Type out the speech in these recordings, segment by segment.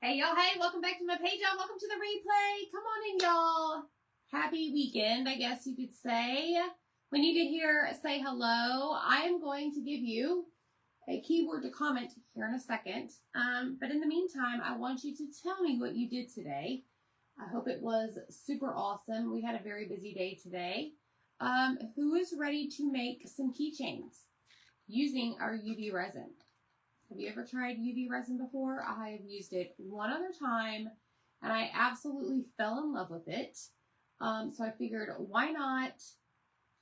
Hey, y'all. Hey, welcome back to my page, y'all. Welcome to the replay. Come on in, y'all. Happy weekend, I guess you could say. We need to hear say hello. I am going to give you a keyword to comment here in a second. But in the meantime, I want you to tell me what you did today. I hope it was super awesome. We had a very busy day today. Who is ready to make some keychains using our UV resin? Have you ever tried UV resin before? I have used it one other time and I absolutely fell in love with it. So I figured why not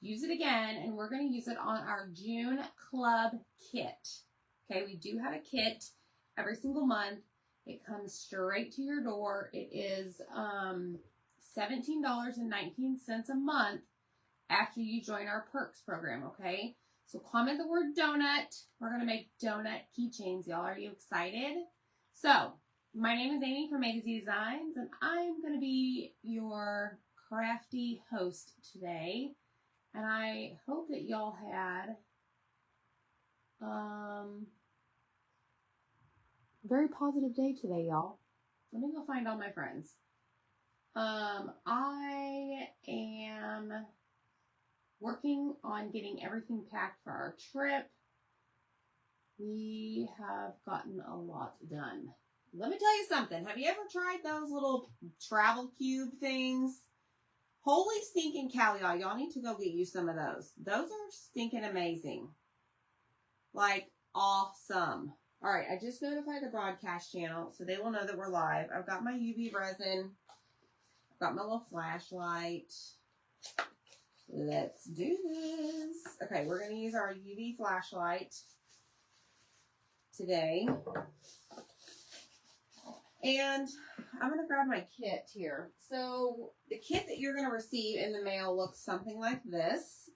use it again, and we're going to use it on our June club kit. Okay, we do have a kit every single month. It comes straight to your door. It is $17.19 a month after you join our perks program, okay? So comment the word donut. We're going to make donut keychains, y'all. Are you excited? So, my name is Amy from A to Z Designs, and I'm going to be your crafty host today. And I hope that y'all had a very positive day today, y'all. Let me go find all my friends. I am working on getting everything packed for our trip. We have gotten a lot done. Let me tell you something. Have you ever tried those little travel cube things? Holy stinking cow, y'all. Y'all need to go get you some of those. Those are stinking amazing. Like, awesome. All right, I just notified the broadcast channel, so they will know that we're live. I've got my UV resin. I've got my little flashlight. Let's do this. Okay, we're going to use our UV flashlight today. And I'm going to grab my kit here. So the kit that you're going to receive in the mail looks something like this.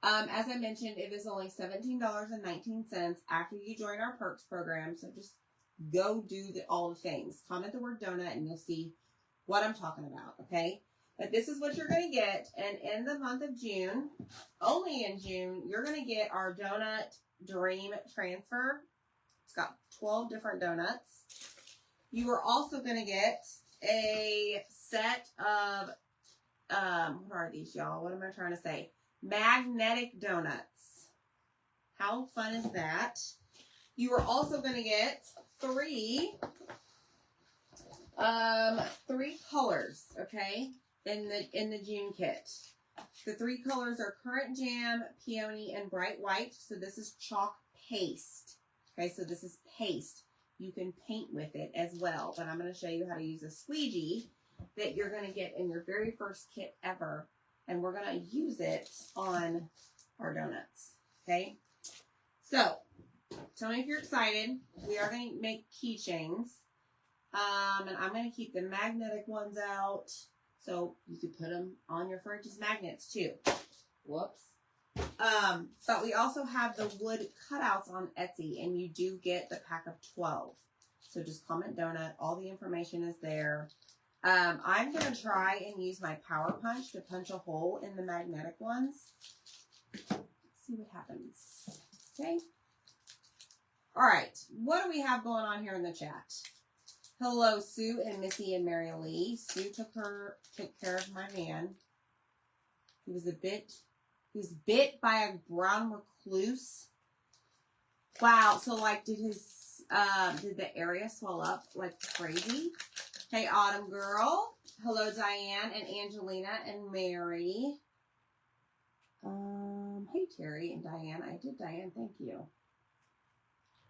As I mentioned, it is only $17.19 after you join our perks program. So just go do all the things. Comment the word donut and you'll see what I'm talking about, okay? But this is what you're going to get. And in the month of June, only in June, you're going to get our Donut Dream Transfer. It's got 12 different donuts. You are also going to get a set of, what are these, y'all? What am I trying to say? Magnetic donuts. How fun is that? You are also going to get three colors, okay, in the June kit. The three colors are Currant Jam, Peony, and Bright White. So this is chalk paste. Okay, so this is paste. You can paint with it as well, but I'm going to show you how to use a squeegee that you're going to get in your very first kit ever, and we're going to use it on our donuts, okay? So, tell me if you're excited. We are going to make keychains, and I'm going to keep the magnetic ones out, so you could put them on your fridge as magnets too. Whoops. But we also have the wood cutouts on Etsy, and you do get the pack of 12. So just comment donut. All the information is there. I'm going to try and use my power punch to punch a hole in the magnetic ones. Let's see what happens. Okay. All right. What do we have going on here in the chat? Hello, Sue and Missy and Mary Lee. Sue took care of my man. He was bit by a brown recluse. Wow. So like, did the area swell up like crazy? Hey, Autumn Girl. Hello, Diane and Angelina and Mary. Hey, Terry and Diane. I did Diane. Thank you.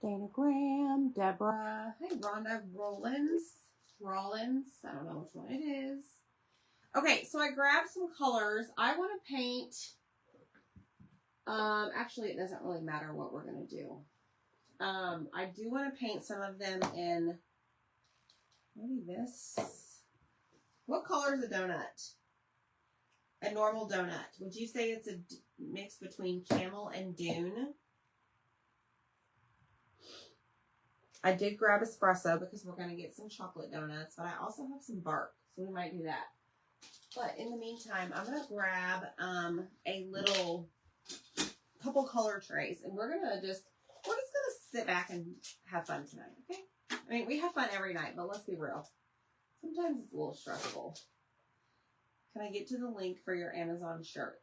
Dana Graham, Deborah. Hey, Rhonda Rollins. I don't know which one it is. Okay, so I grabbed some colors. I want to paint. Actually, it doesn't really matter what we're going to do. I do want to paint some of them in maybe this. What color is a donut? A normal donut. Would you say it's a mix between camel and dune? I did grab espresso because we're going to get some chocolate donuts, but I also have some bark, so we might do that. But in the meantime, I'm going to grab a little couple color trays, and we're just going to sit back and have fun tonight, okay? I mean, we have fun every night, but let's be real. Sometimes it's a little stressful. Can I get to the link for your Amazon shirts?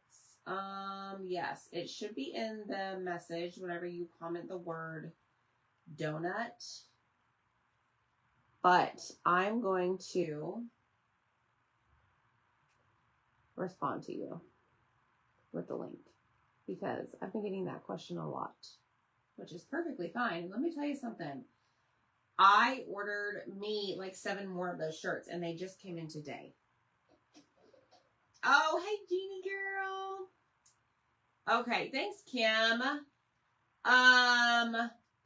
Yes, it should be in the message whenever you comment the word donut. But I'm going to respond to you with the link because I've been getting that question a lot, which is perfectly fine. And let me tell you something. I ordered me like 7 more of those shirts and they just came in today. Oh, hey, Jeannie girl. Okay, thanks, Kim.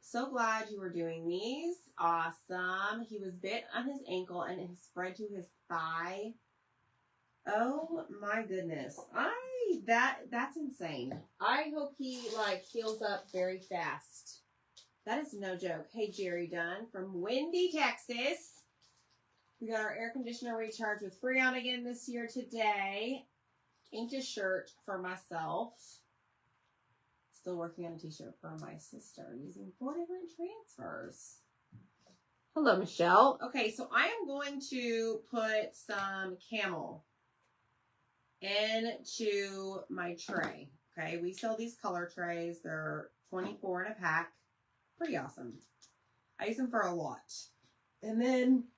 So glad you were doing these. Awesome. He was bit on his ankle and it spread to his thigh. Oh my goodness. That's insane. I hope he heals up very fast. That is no joke. Hey, Jerry Dunn from Windy, Texas. We got our air conditioner recharged with Freon again this year today. Inked a shirt for myself. Still working on a t-shirt for my sister using 4 different transfers. Hello, Michelle. Okay, so I am going to put some camel into my tray. Okay, we sell these color trays. They're 24 in a pack. Pretty awesome. I use them for a lot. And then,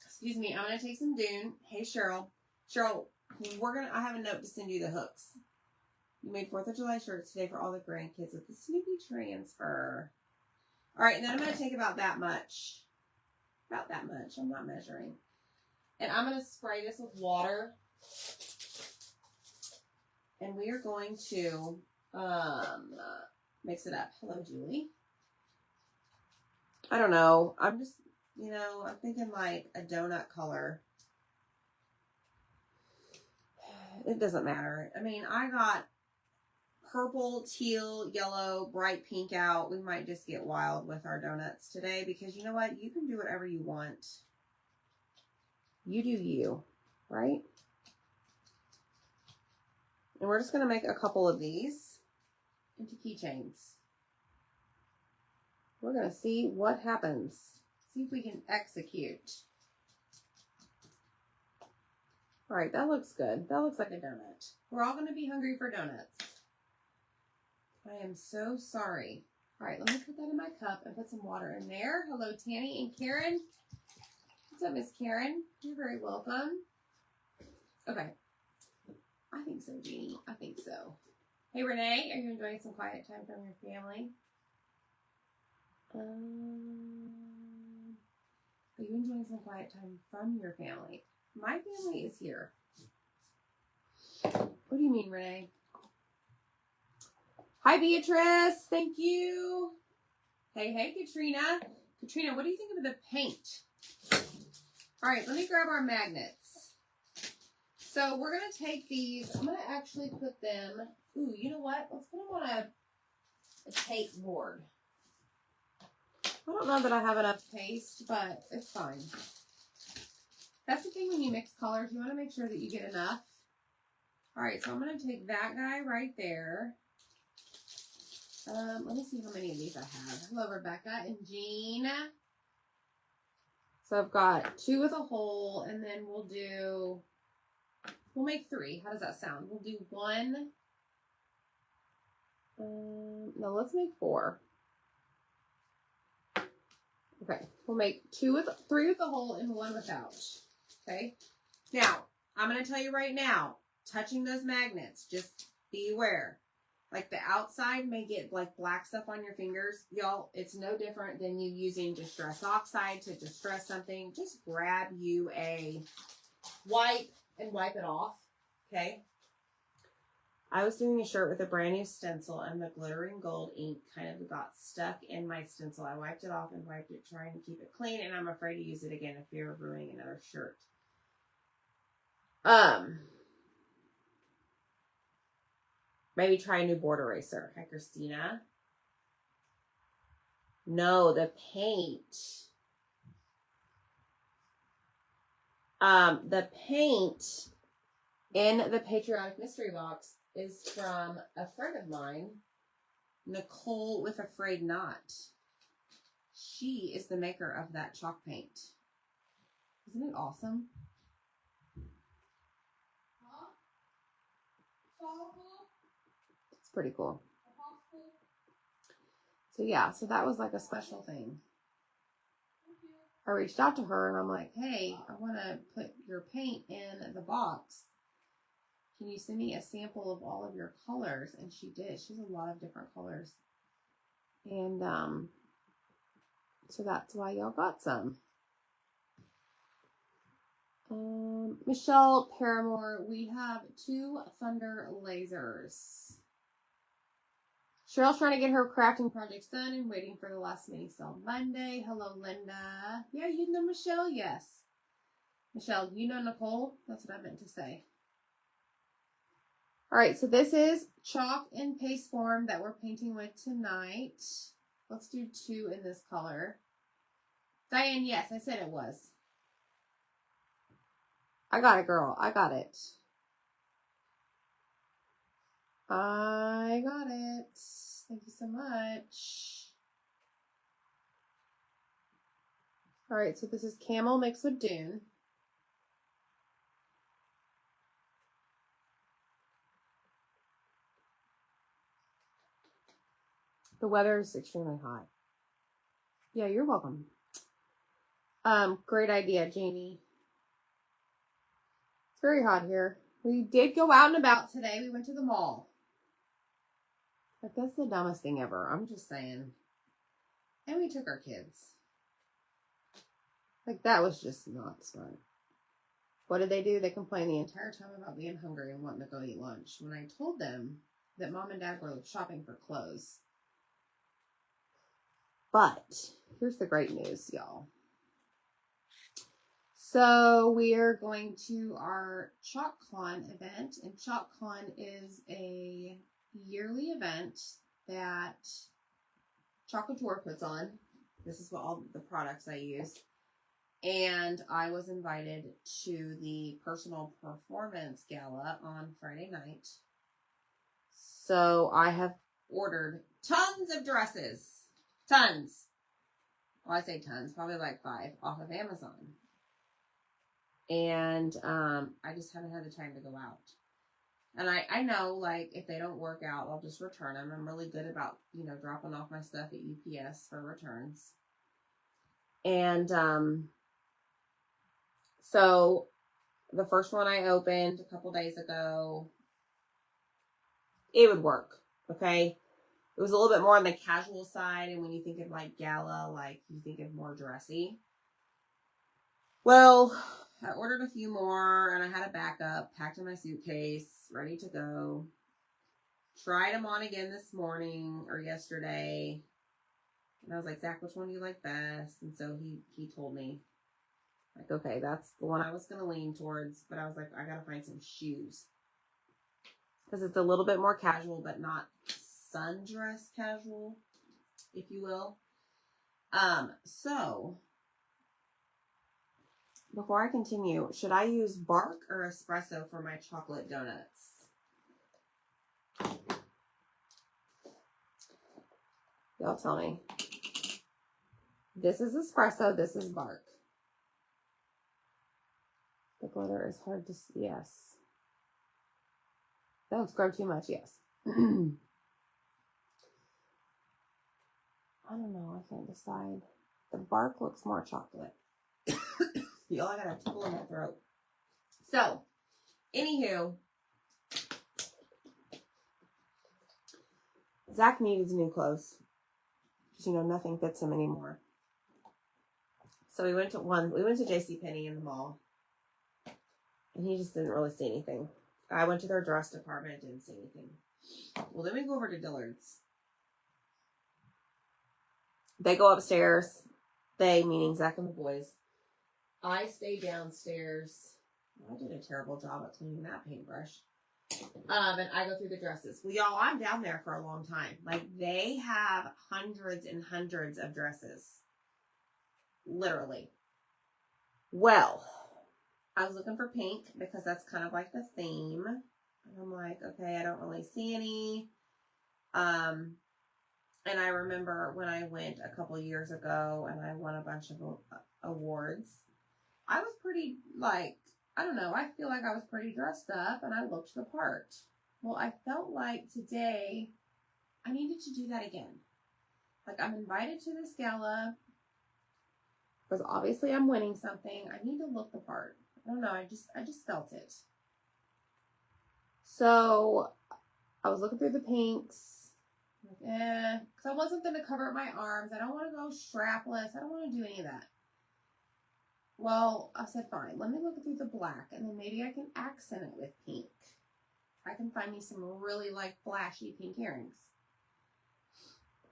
excuse me, I'm going to take some Dune. Hey, Cheryl. Cheryl, I have a note to send you the hooks. You made 4th of July shirts today for all the grandkids with the Snoopy transfer. All right, and then I'm going to take about that much. About that much. I'm not measuring. And I'm going to spray this with water. And we are going to mix it up. Hello, Julie. I don't know. I'm just, I'm thinking like a donut color. It doesn't matter. I mean, I got purple, teal, yellow, bright pink out. We might just get wild with our donuts today because you know what? You can do whatever you want. You do you, right? And we're just going to make a couple of these into keychains. We're going to see what happens. See if we can execute. All right, that looks good. That looks like a donut. We're all going to be hungry for donuts. I am so sorry. All right, let me put that in my cup and put some water in there. Hello, Tanny and Karen. What's up, Miss Karen? You're very welcome. Okay. I think so, Jeannie. I think so. Hey, Renee, are you enjoying some quiet time from your family? Are you enjoying some quiet time from your family? My family is here. What do you mean, Renee? Hi, Beatrice. Thank you. Hey, hey, Katrina. Katrina, what do you think of the paint? All right, let me grab our magnets. So we're going to take these. I'm going to actually put them. Ooh, you know what? Let's put them on a tape board. I don't know that I have enough paste, but it's fine. That's the thing when you mix colors. You want to make sure that you get enough. All right, so I'm going to take that guy right there. Let me see how many of these I have. Hello, Rebecca and Jean. So I've got 2 with a hole, and then we'll make 3. How does that sound? We'll do 1. No, let's make 4. Okay, we'll make 3 with a hole and 1 without. Okay. Now, I'm going to tell you right now, touching those magnets, just be aware. Like the outside may get like black stuff on your fingers. Y'all, it's no different than you using Distress Oxide to distress something. Just grab you a wipe and wipe it off. Okay. I was doing a shirt with a brand new stencil and the glittering gold ink kind of got stuck in my stencil. I wiped it off and wiped it trying to keep it clean, and I'm afraid to use it again if you're ruining another shirt. Maybe try a new board eraser. Hi, Christina. No, the paint. The paint in the Patriotic Mystery Box is from a friend of mine, Nicole with Afraid Not. She is the maker of that chalk paint. Isn't it awesome? It's pretty cool. So yeah, so that was like a special thing. I reached out to her and I'm like, hey, I want to put your paint in the box. Can you send me a sample of all of your colors? And she did. She has a lot of different colors. And so that's why y'all got some. Michelle Paramore, we have 2 Thunder lasers. Cheryl's trying to get her crafting projects done and waiting for the last mini sale Monday. Hello, Linda. Yeah, you know Michelle? Yes. Michelle, you know Nicole? That's what I meant to say. All right, so this is chalk and paste form that we're painting with tonight. Let's do 2 in this color. Diane, yes, I said it was. I got it, girl. I got it. I got it. Thank you so much. All right, so this is camel mixed with dune. The weather is extremely hot. Yeah, you're welcome. Great idea, Jamie. It's very hot here. We did go out and about today. We went to the mall. But that's the dumbest thing ever. I'm just saying. And we took our kids. Like, that was just not smart. What did they do? They complained the entire time about being hungry and wanting to go eat lunch. When I told them that mom and dad were shopping for clothes. But here's the great news, y'all. So we are going to our ChalkCon event, and ChalkCon is a yearly event that Chocolate Tour puts on. This is what all the products I use. And I was invited to the personal performance gala on Friday night. So I have ordered tons of dresses. Tons. Well, I say tons, probably like 5 off of Amazon. And I just haven't had the time to go out. And I know, like, if they don't work out, I'll just return them. I'm really good about, you know, dropping off my stuff at UPS for returns. And so the first one I opened a couple days ago, it would work, okay? It was a little bit more on the casual side, and when you think of, like, gala, like, you think of more dressy. Well, I ordered a few more, and I had a backup, packed in my suitcase, ready to go. Tried them on again this morning, or yesterday, and I was like, Zach, which one do you like best? And so he told me, like, okay, that's the one I was going to lean towards, but I was like, I got to find some shoes. Because it's a little bit more casual, but not sundress casual, if you will. So before I continue, should I use bark or espresso for my chocolate donuts? Y'all tell me. This is espresso, this is bark. The glitter is hard to see. Yes. Don't scrub too much. Yes. I don't know. I can't decide. The bark looks more chocolate. Y'all, I got a tickle in my throat. So, anywho, Zach needs new clothes. Because, you know, nothing fits him anymore. So we went to JCPenney in the mall. And he just didn't really see anything. I went to their dress department, didn't see anything. Well, then we go over to Dillard's. They go upstairs. They, meaning Zach and the boys. I stay downstairs. I did a terrible job at cleaning that paintbrush. And I go through the dresses. Well, y'all, I'm down there for a long time. Like, they have hundreds and hundreds of dresses. Literally. Well, I was looking for pink because that's kind of like the theme. And I'm like, okay, I don't really see any. And I remember when I went a couple years ago and I won a bunch of awards, I was pretty, like, I don't know, I feel like I was pretty dressed up and I looked the part. Well, I felt like today I needed to do that again. Like, I'm invited to this gala because obviously I'm winning something. I need to look the part. I don't know, I just felt it. So I was looking through the pinks. Like, because I want something to cover up my arms. I don't want to go strapless. I don't want to do any of that. Well, I said, fine, let me look through the black, and then maybe I can accent it with pink. I can find me some really, like, flashy pink earrings.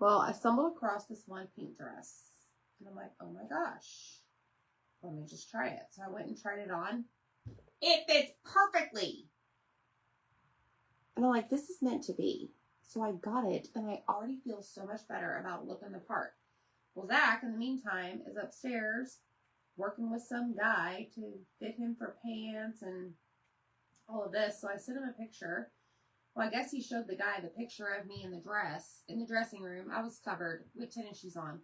Well, I stumbled across this one pink dress, and I'm like, oh my gosh, let me just try it. So I went and tried it on. It fits perfectly. And I'm like, this is meant to be. So I got it, and I already feel so much better about looking the part. Well, Zach, in the meantime, is upstairs working with some guy to fit him for pants and all of this. So I sent him a picture. Well, I guess he showed the guy the picture of me in the dress, in the dressing room. I was covered with tennis shoes on.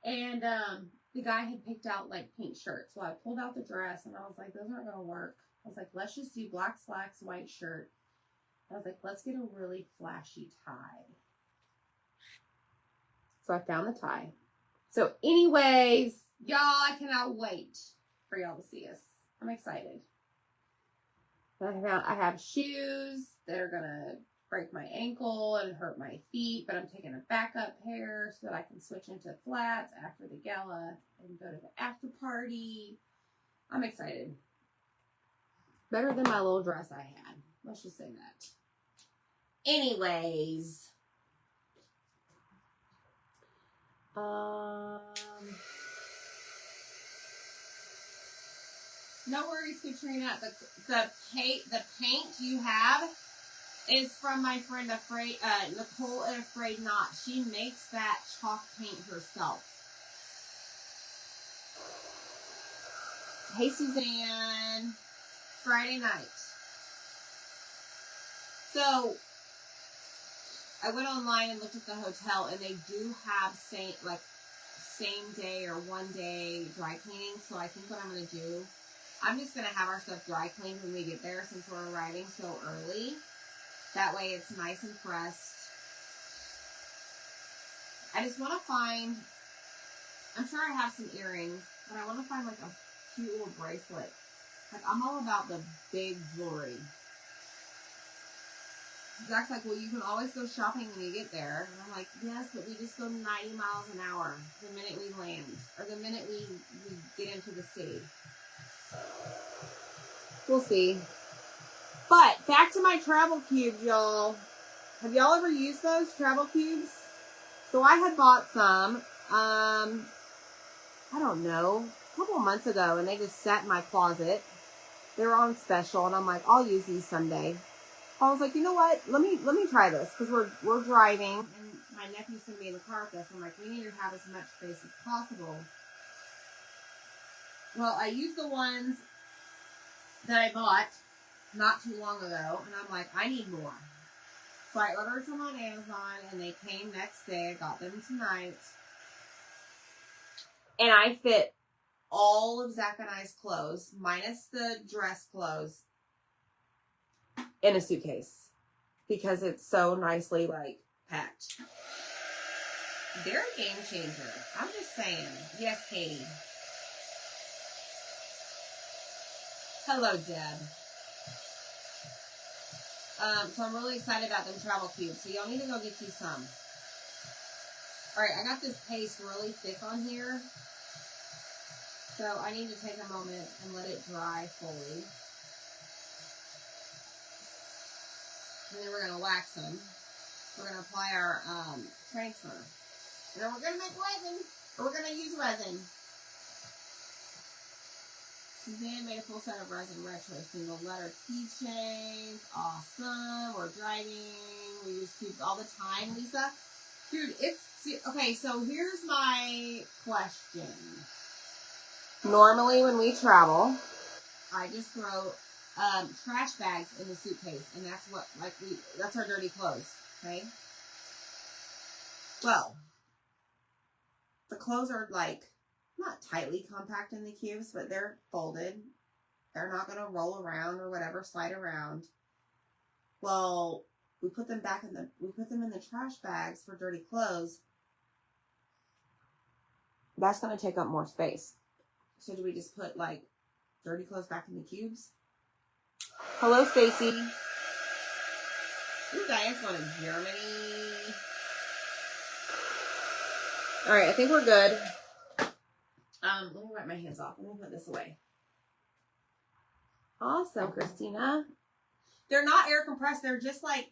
And the guy had picked out, like, pink shirts. So I pulled out the dress, and I was like, those aren't going to work. I was like, let's just do black slacks, white shirt. I was like, let's get a really flashy tie. So I found the tie. So anyways, y'all, I cannot wait for y'all to see us. I'm excited. I have shoes that are going to break my ankle and hurt my feet, but I'm taking a backup pair so that I can switch into flats after the gala and go to the after party. I'm excited. Better than my little dress I had. Let's just say that. Anyways. No worries, Katrina. The paint you have is from my friend Nicole at Afraid Not. She makes that chalk paint herself. Hey, Suzanne. Friday night. So I went online and looked at the hotel, and they do have same day or one day dry cleaning. So I think what I'm going to do, I'm just going to have our stuff dry cleaned when we get there since we're arriving so early. That way it's nice and pressed. I just want to find, I'm sure I have some earrings, but I want to find like a cute little bracelet. Like, I'm all about the big jewelry. Zach's like, well, you can always go shopping when you get there. And I'm like, yes, but we just go 90 miles an hour the minute we land. Or the minute we get into the city. We'll see. But, back to my travel cubes, y'all. Have y'all ever used those travel cubes? So, I had bought some, I don't know, a couple of months ago. And they just sat in my closet. They were on special. And I'm like, I'll use these someday. I was like, you know what? Let me try this because we're driving and my nephew's gonna be in the car with us. I'm like, we need to have as much space as possible. Well, I used the ones that I bought not too long ago, and I'm like, I need more. So I ordered some on Amazon, and they came next day. I got them tonight, and I fit all of Zach and I's clothes, minus the dress clothes, in a suitcase because it's so nicely like packed. They're a game changer. I'm just saying. Yes, Katie. Hello, Deb. So I'm really excited about them travel cubes. So y'all need to go get you some. Alright, I got this paste really thick on here. So I need to take a moment and let it dry fully. And then we're going to wax them. We're going to apply our transfer. And then we're going to make resin. Or we're going to use resin. Suzanne made a full set of resin retro single letter keychains. Awesome. We're driving. We use cubes all the time, Lisa. Dude, okay, so here's my question. Normally when we travel, I just throw trash bags in the suitcase, and that's what, that's our dirty clothes, okay? Well, the clothes are like not tightly compact in the cubes, but they're folded. They're not going to roll around or whatever, slide around. Well, we put them in the trash bags for dirty clothes. That's going to take up more space. So do we just put like dirty clothes back in the cubes? Hello, Stacy. You guys going to Germany? All right, I think we're good. Let me wipe my hands off. Let me put this away. Awesome, Christina. They're not air compressed. They're just like,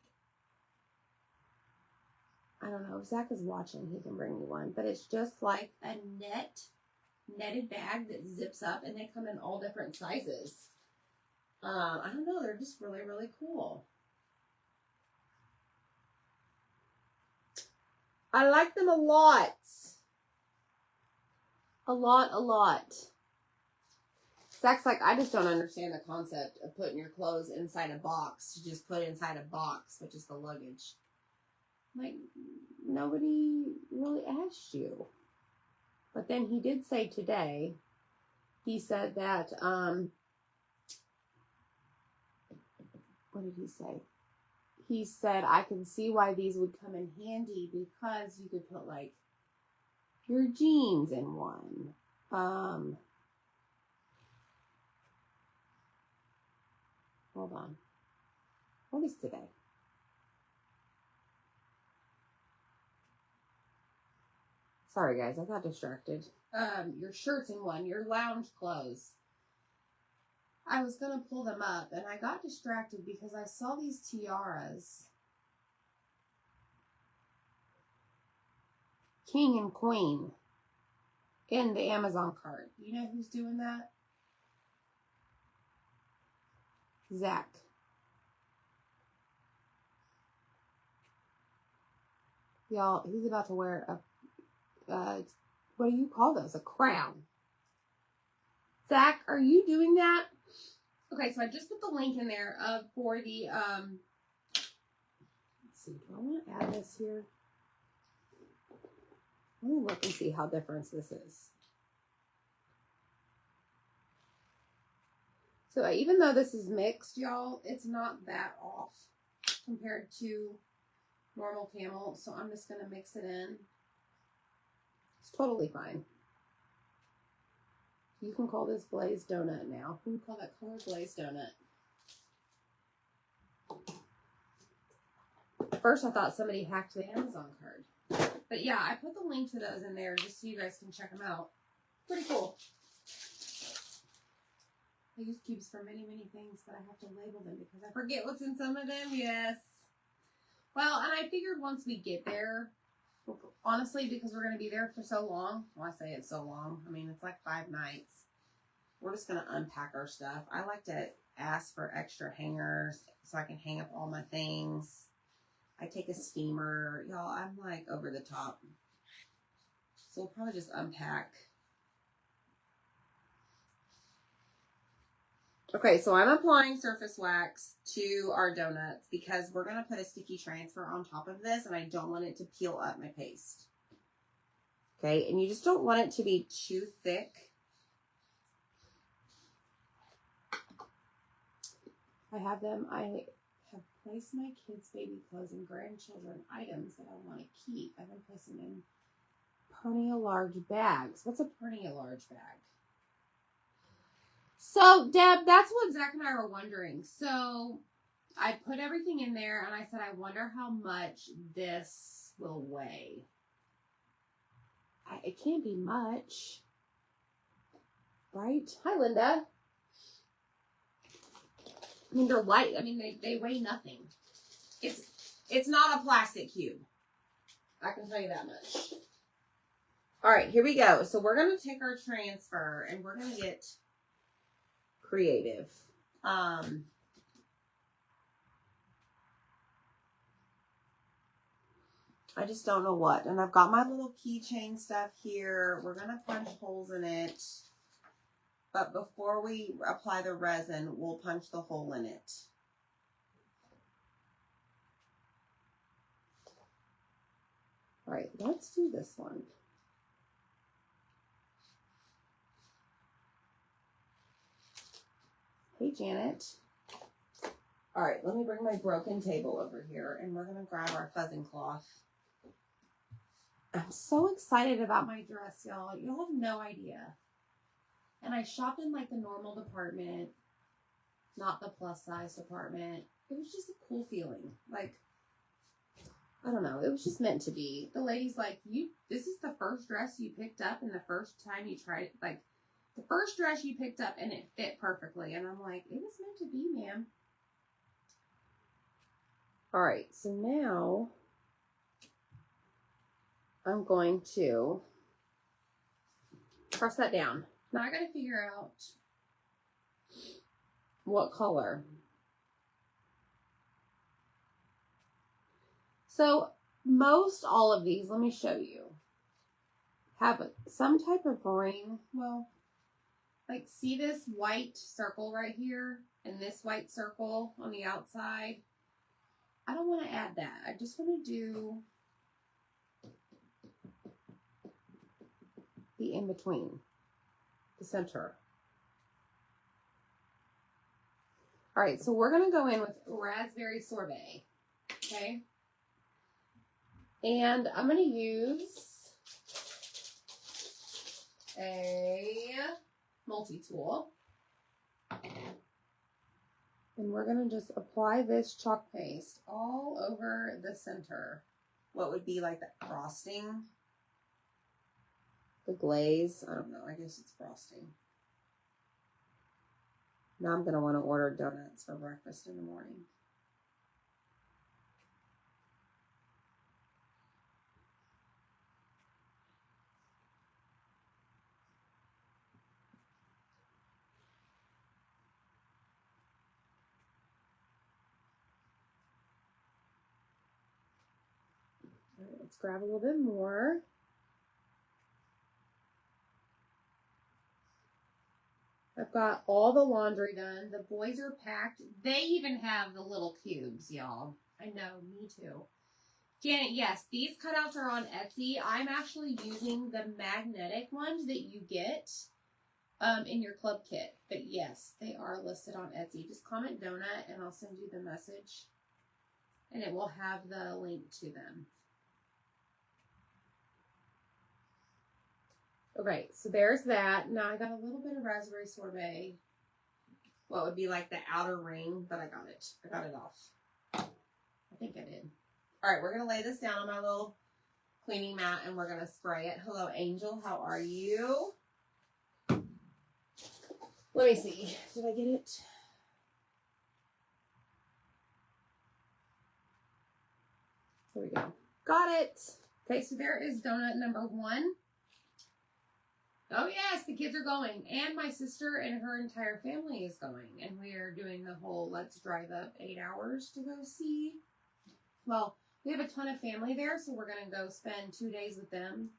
I don't know. If Zach is watching, he can bring me one. But it's just like a netted bag that zips up, and they come in all different sizes. I don't know. They're just really, really cool. I like them a lot. A lot. Zach's like, I just don't understand the concept of putting your clothes inside a box to just put inside a box, which is the luggage. Like, nobody really asked you. But then he did say today, he said that, what did he say? He said, I can see why these would come in handy because you could put, like, your jeans in one. Hold on. What is today? Sorry, guys. I got distracted. Your shirts in one. Your lounge clothes. I was going to pull them up, and I got distracted because I saw these tiaras. King and Queen in the Amazon cart. You know who's doing that? Zach. Y'all, he's about to wear a, what do you call those? A crown. Zach, are you doing that? Okay, so I just put the link in there for the, let's see, do I want to add this here? Let me look and see how different this is. So even though this is mixed, y'all, it's not that off compared to normal camel. So I'm just going to mix it in. It's totally fine. You can call this glazed donut now. You can call that color glazed donut. At first I thought somebody hacked the Amazon card. But yeah, I put the link to those in there just so you guys can check them out. Pretty cool. I use cubes for many, many things, but I have to label them because I forget what's in some of them. Yes. Well, and I figured once we get there, honestly, because we're going to be there for so long. Well, I say it's so long. I mean, it's like 5 nights. We're just going to unpack our stuff. I like to ask for extra hangers so I can hang up all my things. I take a steamer. Y'all, I'm like over the top. So we'll probably just unpack. Okay, so I'm applying surface wax to our donuts because we're going to put a sticky transfer on top of this and I don't want it to peel up my paste. Okay, and you just don't want it to be too thick. I have placed my kids' baby clothes and grandchildren items that I want to keep. I've been placing in Pernia large bags. What's a Pernia large bag? So, Deb, that's what Zach and I were wondering. So, I put everything in there, and I said, I wonder how much this will weigh. It can't be much. Right? Hi, Linda. I mean, they're light. I mean, they weigh nothing. It's not a plastic cube. I can tell you that much. All right, here we go. So, we're going to take our transfer, and we're going to get creative. I just don't know what. And I've got my little keychain stuff here. We're going to punch holes in it. But before we apply the resin, we'll punch the hole in it. All right, let's do this one. Hey, Janet. All right, let me bring my broken table over here, and we're going to grab our fuzzing cloth. I'm so excited about my dress, y'all. You'll have no idea. And I shopped in like the normal department, not the plus size department. It was just a cool feeling. Like, I don't know. It was just meant to be. The lady's like, this is the first dress you picked up and the first time you tried it. Like, the first dress you picked up and it fit perfectly. And I'm like, it was meant to be, ma'am. All right. So now I'm going to press that down. Now I got to figure out what color. So most all of these, let me show you, have some type of ring. Well, like see this white circle right here and this white circle on the outside? I don't want to add that. I just want to do the in-between, the center. All right, so we're going to go in with raspberry sorbet, okay? And I'm going to use a multi-tool. And we're going to just apply this chalk paste all over the center. What would be like the frosting? The glaze? I don't know. I guess it's frosting. Now I'm going to want to order donuts for breakfast in the morning. All right, let's grab a little bit more. I've got all the laundry done. The boys are packed. They even have the little cubes, y'all. I know, me too. Janet, yes, these cutouts are on Etsy. I'm actually using the magnetic ones that you get in your club kit. But yes, they are listed on Etsy. Just comment donut and I'll send you the message. And it will have the link to them. Okay, so there's that. Now I got a little bit of raspberry sorbet. What would be like the outer ring, but I got it. I got it off. I think I did. All right, we're going to lay this down on my little cleaning mat and we're going to spray it. Hello, Angel. How are you? Let me see. Did I get it? There we go. Got it. Okay, so there is donut number 1. Oh yes, the kids are going. And my sister and her entire family is going. And we are doing the whole let's drive up 8 hours to go see. Well, we have a ton of family there, so we're going to go spend 2 days with them.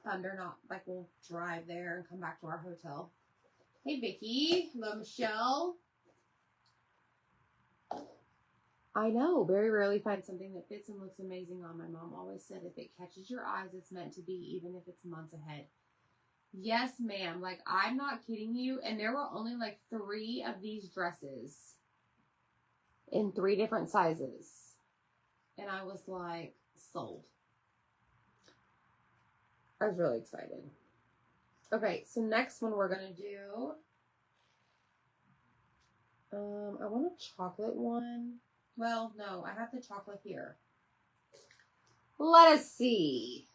They're not, like, we'll drive there and come back to our hotel. Hey, Vicky. Hello, Michelle. I know. Very rarely find something that fits and looks amazing on. My mom always said if it catches your eyes, it's meant to be, even if it's months ahead. Yes, ma'am. Like, I'm not kidding you. And there were only like 3 of these dresses in 3 different sizes. And I was like, sold. I was really excited. Okay, so next one we're going to do, I want a chocolate one. Well, no, I have the chocolate here. Let us see.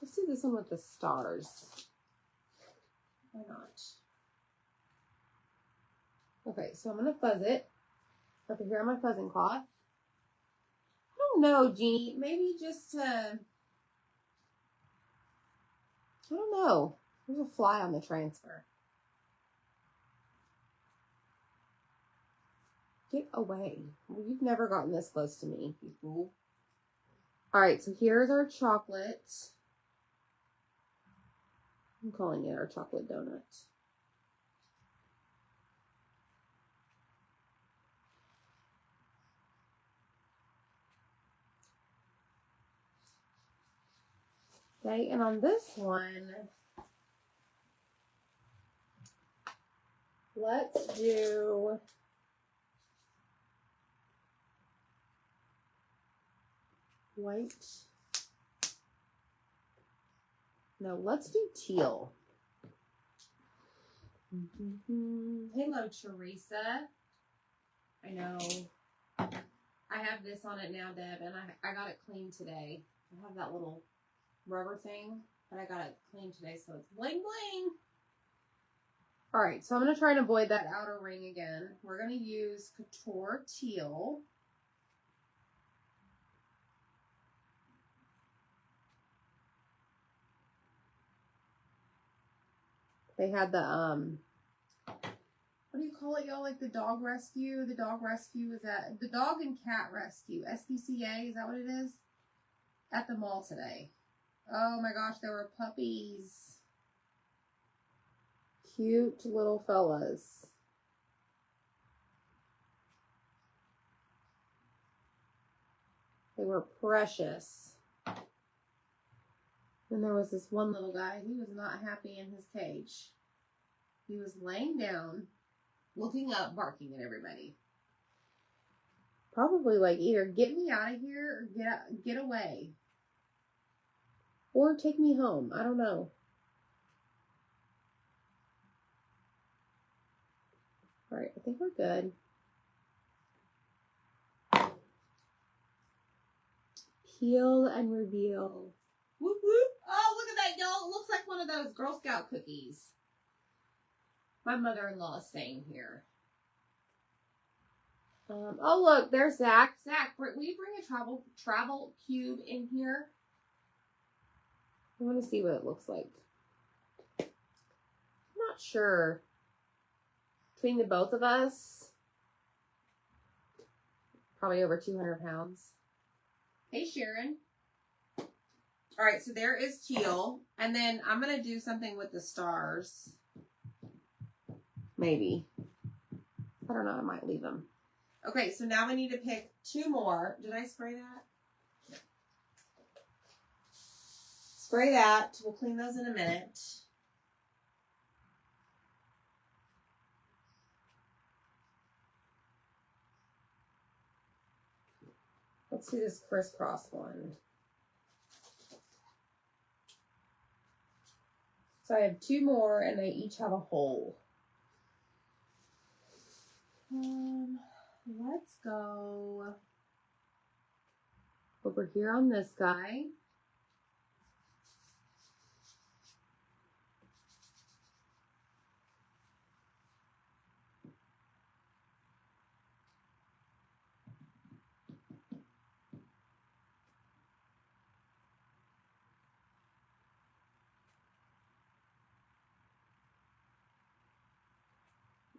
Let's do this one with the stars. Why not? Okay, so I'm going to fuzz it over here on my fuzzing cloth. I don't know, Jeannie. Maybe just I don't know. There's a fly on the transfer. Get away. Well, you've never gotten this close to me, you fool. All right, so here's our chocolate. I'm calling it our chocolate donut. Okay, and on this one, let's do white. No, let's do teal. Hello, Teresa. I know. I have this on it now, Deb, and I got it cleaned today. I have that little rubber thing, but I got it cleaned today, so it's bling bling. All right, so I'm going to try and avoid that outer ring again. We're going to use Couture Teal. They had the, what do you call it, y'all? Like the dog rescue? The dog rescue is at, the dog and cat rescue. SPCA, is that what it is? At the mall today. Oh my gosh, there were puppies. Cute little fellas. They were precious. And there was this one little guy. He was not happy in his cage. He was laying down, looking up, barking at everybody. Probably like either get me out of here or get away. Or take me home. I don't know. All right, I think we're good. Peel and reveal. Whoop, whoop. Oh, look at that, y'all. It looks like one of those Girl Scout cookies. My mother-in-law is staying here. Oh, look, there's Zach. Zach, will you bring a travel cube in here? I want to see what it looks like. I'm not sure. Between the both of us, probably over 200 pounds. Hey, Sharon. All right, so there is teal. And then I'm going to do something with the stars. Maybe. I don't know. I might leave them. Okay, so now we need to pick 2 more. Did I spray that? No. Spray that. We'll clean those in a minute. Let's do this crisscross one. So I have 2 more, and they each have a hole. Let's go over here on this guy.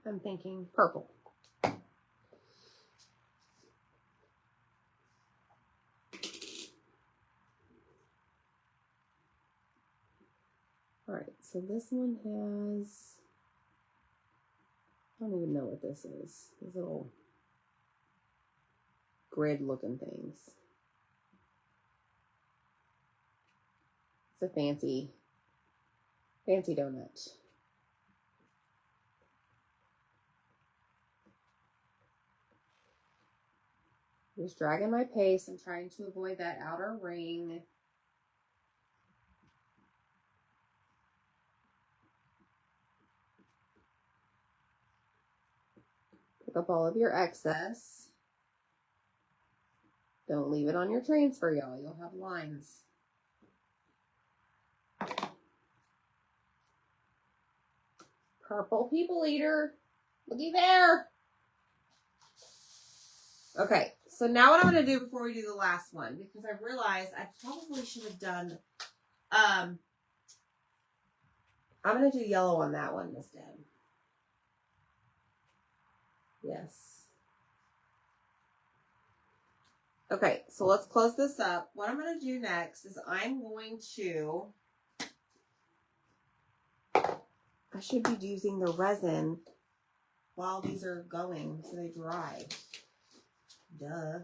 I'm thinking purple. All right, so this one has, I don't even know what this is. These little grid looking things. It's a fancy donut. Just dragging my pace. I'm trying to avoid that outer ring. Pick up all of your excess. Don't leave it on your transfer, y'all. You'll have lines. Purple people eater. Looky there. Okay, so now what I'm going to do before we do the last one, because I realized I probably should have done, I'm going to do yellow on that one, Miss Deb. Yes. Okay, so let's close this up. What I'm going to do next is I'm going to I should be using the resin while these are going so they dry. Duh.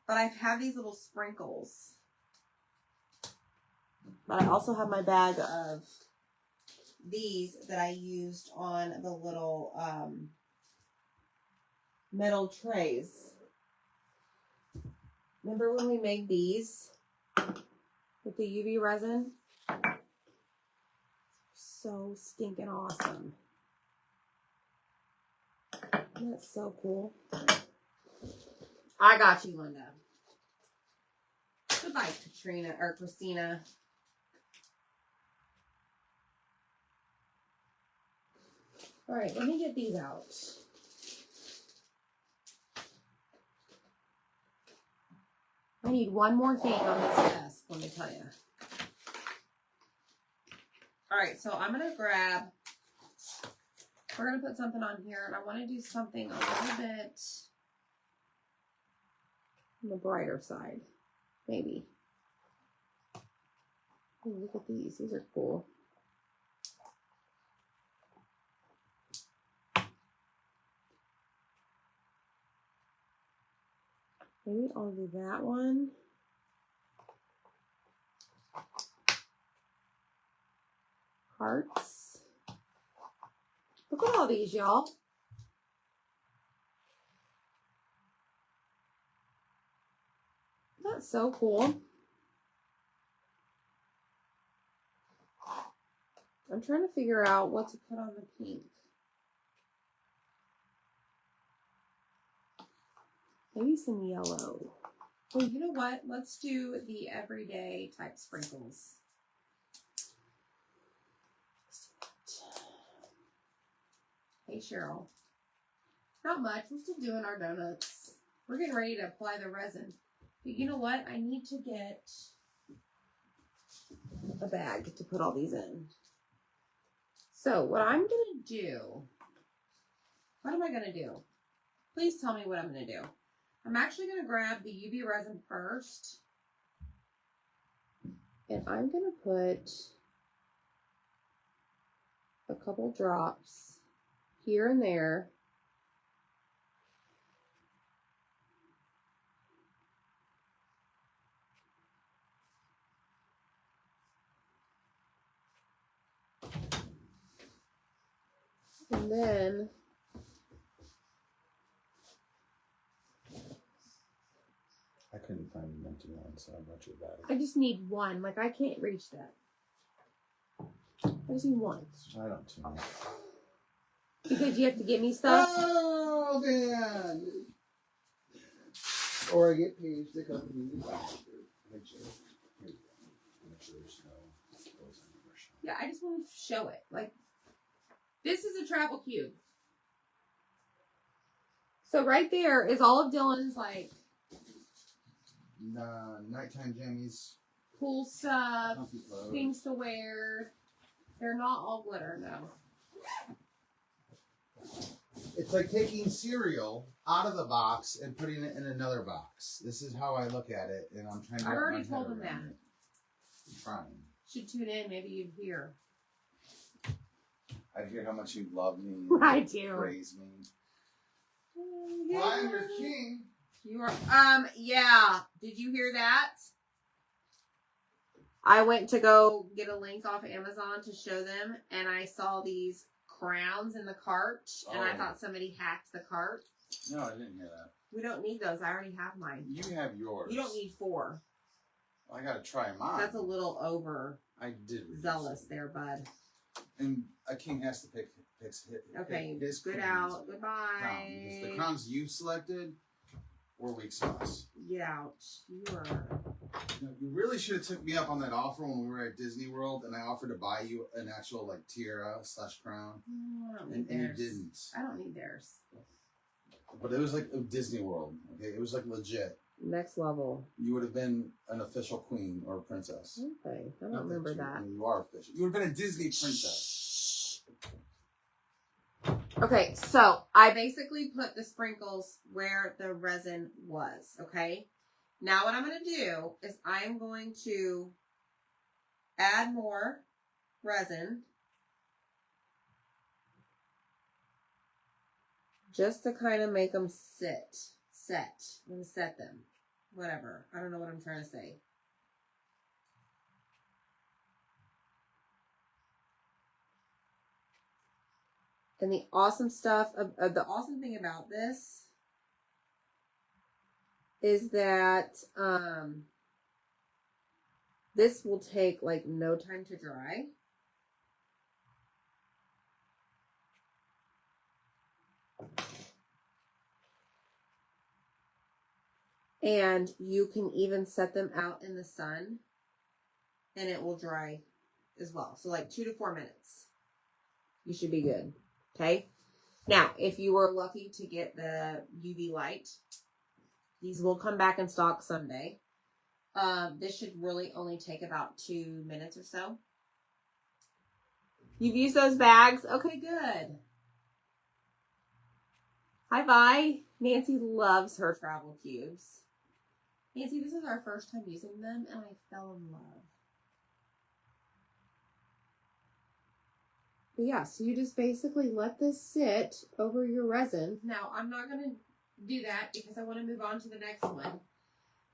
But I have these little sprinkles. But I also have my bag of these that I used on the little metal trays. Remember when we made these with the UV resin? So stinking awesome. That's so cool. I got you, Linda. Goodbye, Katrina or Christina. All right, let me get these out. I need one more thing on this desk, let me tell you. All right, so I'm going to grab, we're going to put something on here, and I want to do something a little bit on the brighter side, maybe. Oh, look at these. These are cool. Maybe I'll do that one. Hearts. Look at all these, y'all. That's so cool. I'm trying to figure out what to put on the pink. Maybe some yellow. Well, you know what? Let's do the everyday type sprinkles. Hey, Cheryl. Not much. We're still doing our donuts. We're getting ready to apply the resin. But you know what? I need to get a bag to put all these in. So what I'm going to do, what am I going to do? Please tell me what I'm going to do. I'm actually going to grab the UV resin first. And I'm going to put a couple drops here and there. And then I couldn't find an empty one, so I brought you a bag. I just need one. Like, I can't reach that. I just need one. I don't too much. Because you have to get me stuff? Oh, man. Or I get paid the company to buy it. Make sure there's no clothes on the shop. Yeah, I just want to show it. Like, this is a travel cube. So right there is all of Dylan's, like, Nighttime jammies. cool stuff, Comfy clothes. things to wear. They're not all glitter, no. It's like taking cereal out of the box and putting it in another box. This is how I look at it, and I'm trying to. I've already told him that. I'm trying. Should tune in, maybe you'd hear. I hear how much you love me. I do. Praise me. Yeah. Well, I'm your king. You are, yeah. Did you hear that? I went to go get a link off Amazon to show them, and I saw these crowns in the cart, and I thought somebody hacked the cart. No, I didn't hear that. We don't need those. I already have mine. You have yours. You don't need 4. Well, I gotta try mine. That's a little over I did zealous there, bud. And a king has to pick his Okay, his good queen's out. Goodbye. crown, because the crowns you selected were weak sauce. Get out. You are. You really should have took me up on that offer when we were at Disney World, and I offered to buy you an actual like tiara / crown, I don't need and you theirs. didn't. I don't need theirs. But it was like Disney World. Okay, it was like legit. Next level. You would have been an official queen or princess. Okay, I don't Not remember you, that. I mean, you are official. You would have been a Disney princess. Okay, so I basically put the sprinkles where the resin was, okay? Now what I'm going to do is I'm going to add more resin just to kind of make them set. I'm going to set them. Whatever. I don't know what I'm trying to say. And the awesome stuff, the awesome thing about this is that this will take like no time to dry. And you can even set them out in the sun and it will dry as well. So like 2 to 4 minutes. You should be good. Okay. Now, if you were lucky to get the UV light, these will come back in stock Sunday. This should really only take about 2 minutes or so. You've used those bags? Okay, good. Hi, Vi. Nancy loves her travel cubes. Nancy, this is our first time using them, and I fell in love. But yeah, so you just basically let this sit over your resin. Now, I'm not going to do that because I want to move on to the next one.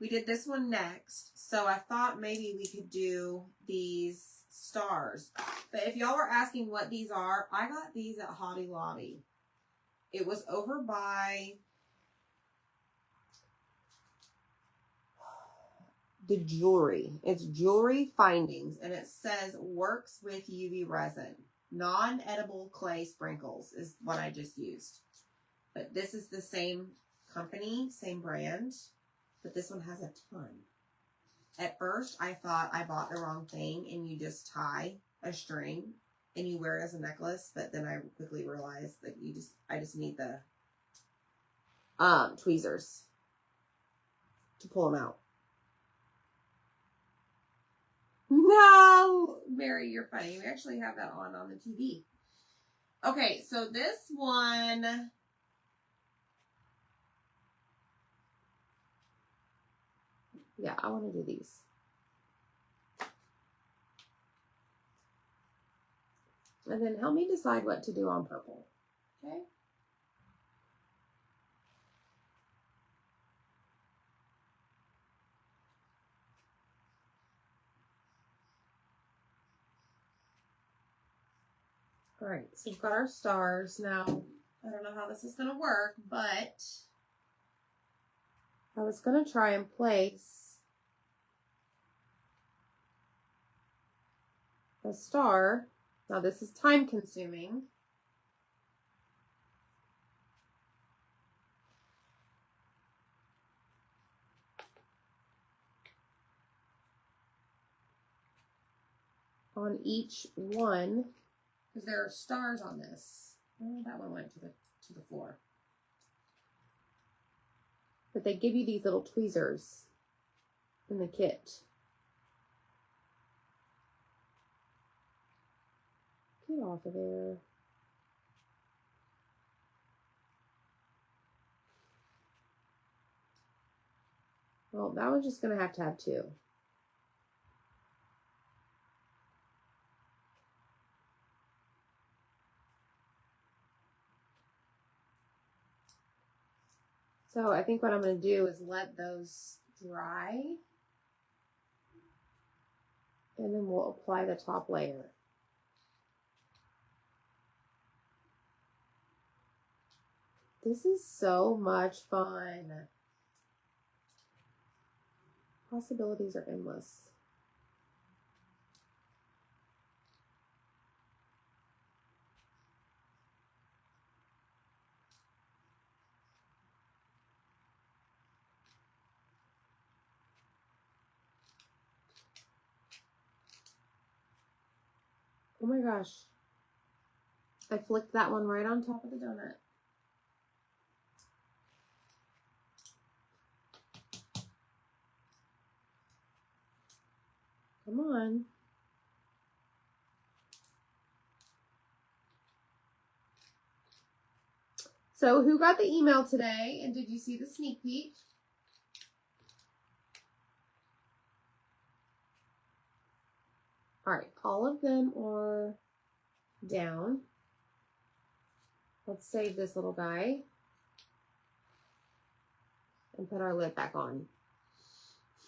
We did this one next, so I thought maybe we could do these stars. But if y'all were asking what these are, I got these at Hobby Lobby. It was over by the jewelry. It's Jewelry Findings, and it says works with UV resin. Non-edible clay sprinkles is what I just used. But this is the same company, same brand, but this one has a ton. At first, I thought I bought the wrong thing, and you just tie a string and you wear it as a necklace, but then I quickly realized that I just need the tweezers to pull them out. No, Mary, you're funny. We actually have that on the TV. Okay, so this one, yeah, I want to do these. And then help me decide what to do on purple. Okay. All right, so we've got our stars. Now, I don't know how this is going to work, but I was going to try and place a star. Now, this is time consuming. On each one, because there are stars on this. Oh, that one went to the floor. But they give you these little tweezers in the kit. Get off of there. Well, that one's just going to have 2. So I think what I'm going to do is let those dry. And then we'll apply the top layer. This is so much fun. Possibilities are endless. Oh my gosh. I flicked that one right on top of the donut. Come on. So who got the email today, and did you see the sneak peek? All right, all of them are down. Let's save this little guy and put our lid back on.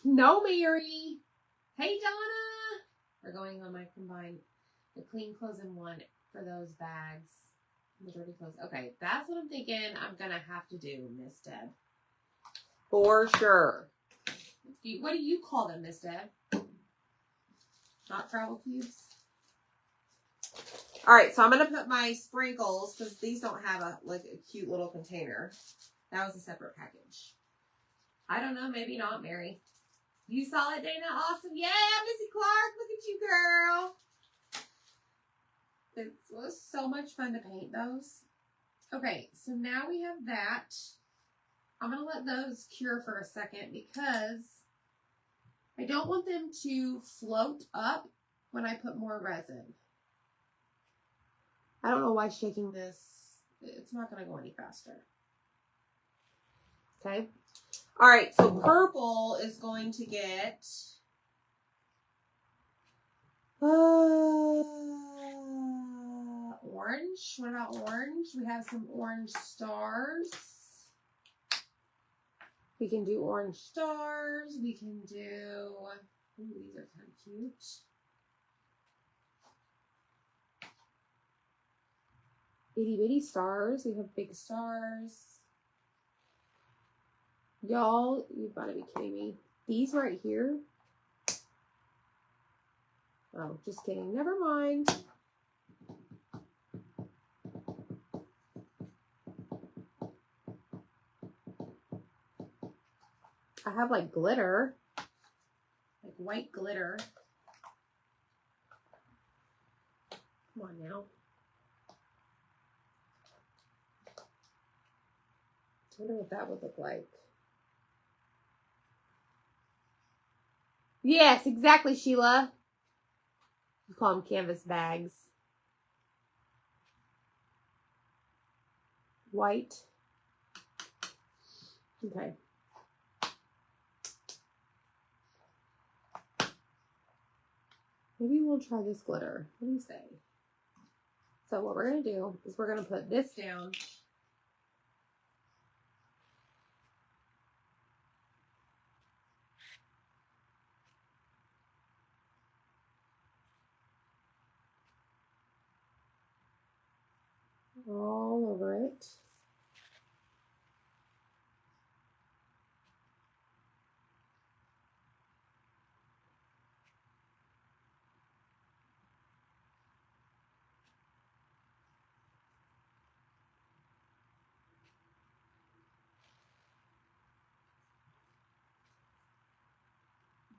No, Mary. Hey, Donna. We're going on my combined. The clean clothes in one for those bags. The dirty clothes. Okay, that's what I'm thinking I'm going to have to do, Miss Deb. For sure. What do you call them, Miss Deb? Not travel cubes? All right, so I'm going to put my sprinkles, because these don't have a cute little container. That was a separate package. I don't know, maybe not, Mary. You saw it, Dana? Awesome. Yeah, Missy Clark, look at you, girl. It was so much fun to paint those. Okay, so now we have that. I'm going to let those cure for a second because I don't want them to float up when I put more resin. I don't know why shaking this, it's not going to go any faster. Okay. All right, so purple is going to get orange. What about orange? We have some orange stars. We can do orange stars. We can do, ooh, these are kind of cute. Itty bitty stars. We have big stars. Y'all, you've got to be kidding me. These right here. Oh, just kidding. Never mind. I have like glitter. Like white glitter. Come on now. I wonder what that would look like. Yes, exactly, Sheila. You call them canvas bags. White. Okay. Maybe we'll try this glitter. What do you say? So what we're going to do is we're going to put this down. All over it.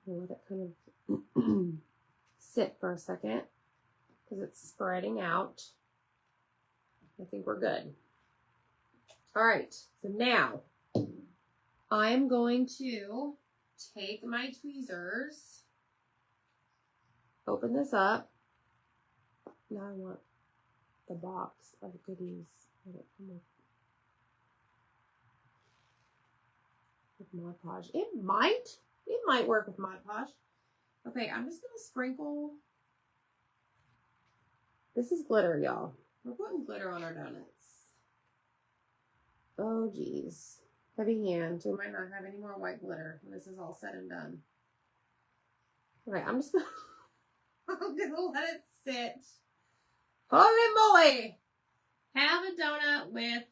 We'll let it kind of sit for a second because it's spreading out. I think we're good. All right, so now I'm going to take my tweezers, open this up. Now I want the box of goodies. With Mod Podge. It might work with Mod Podge. Okay, I'm just going to sprinkle. This is glitter, y'all. We're putting glitter on our donuts. Oh, geez. Heavy hand. We might not have any more white glitter when this is all said and done. Okay, I'm just going to let it sit. Holy moly! Have a donut with,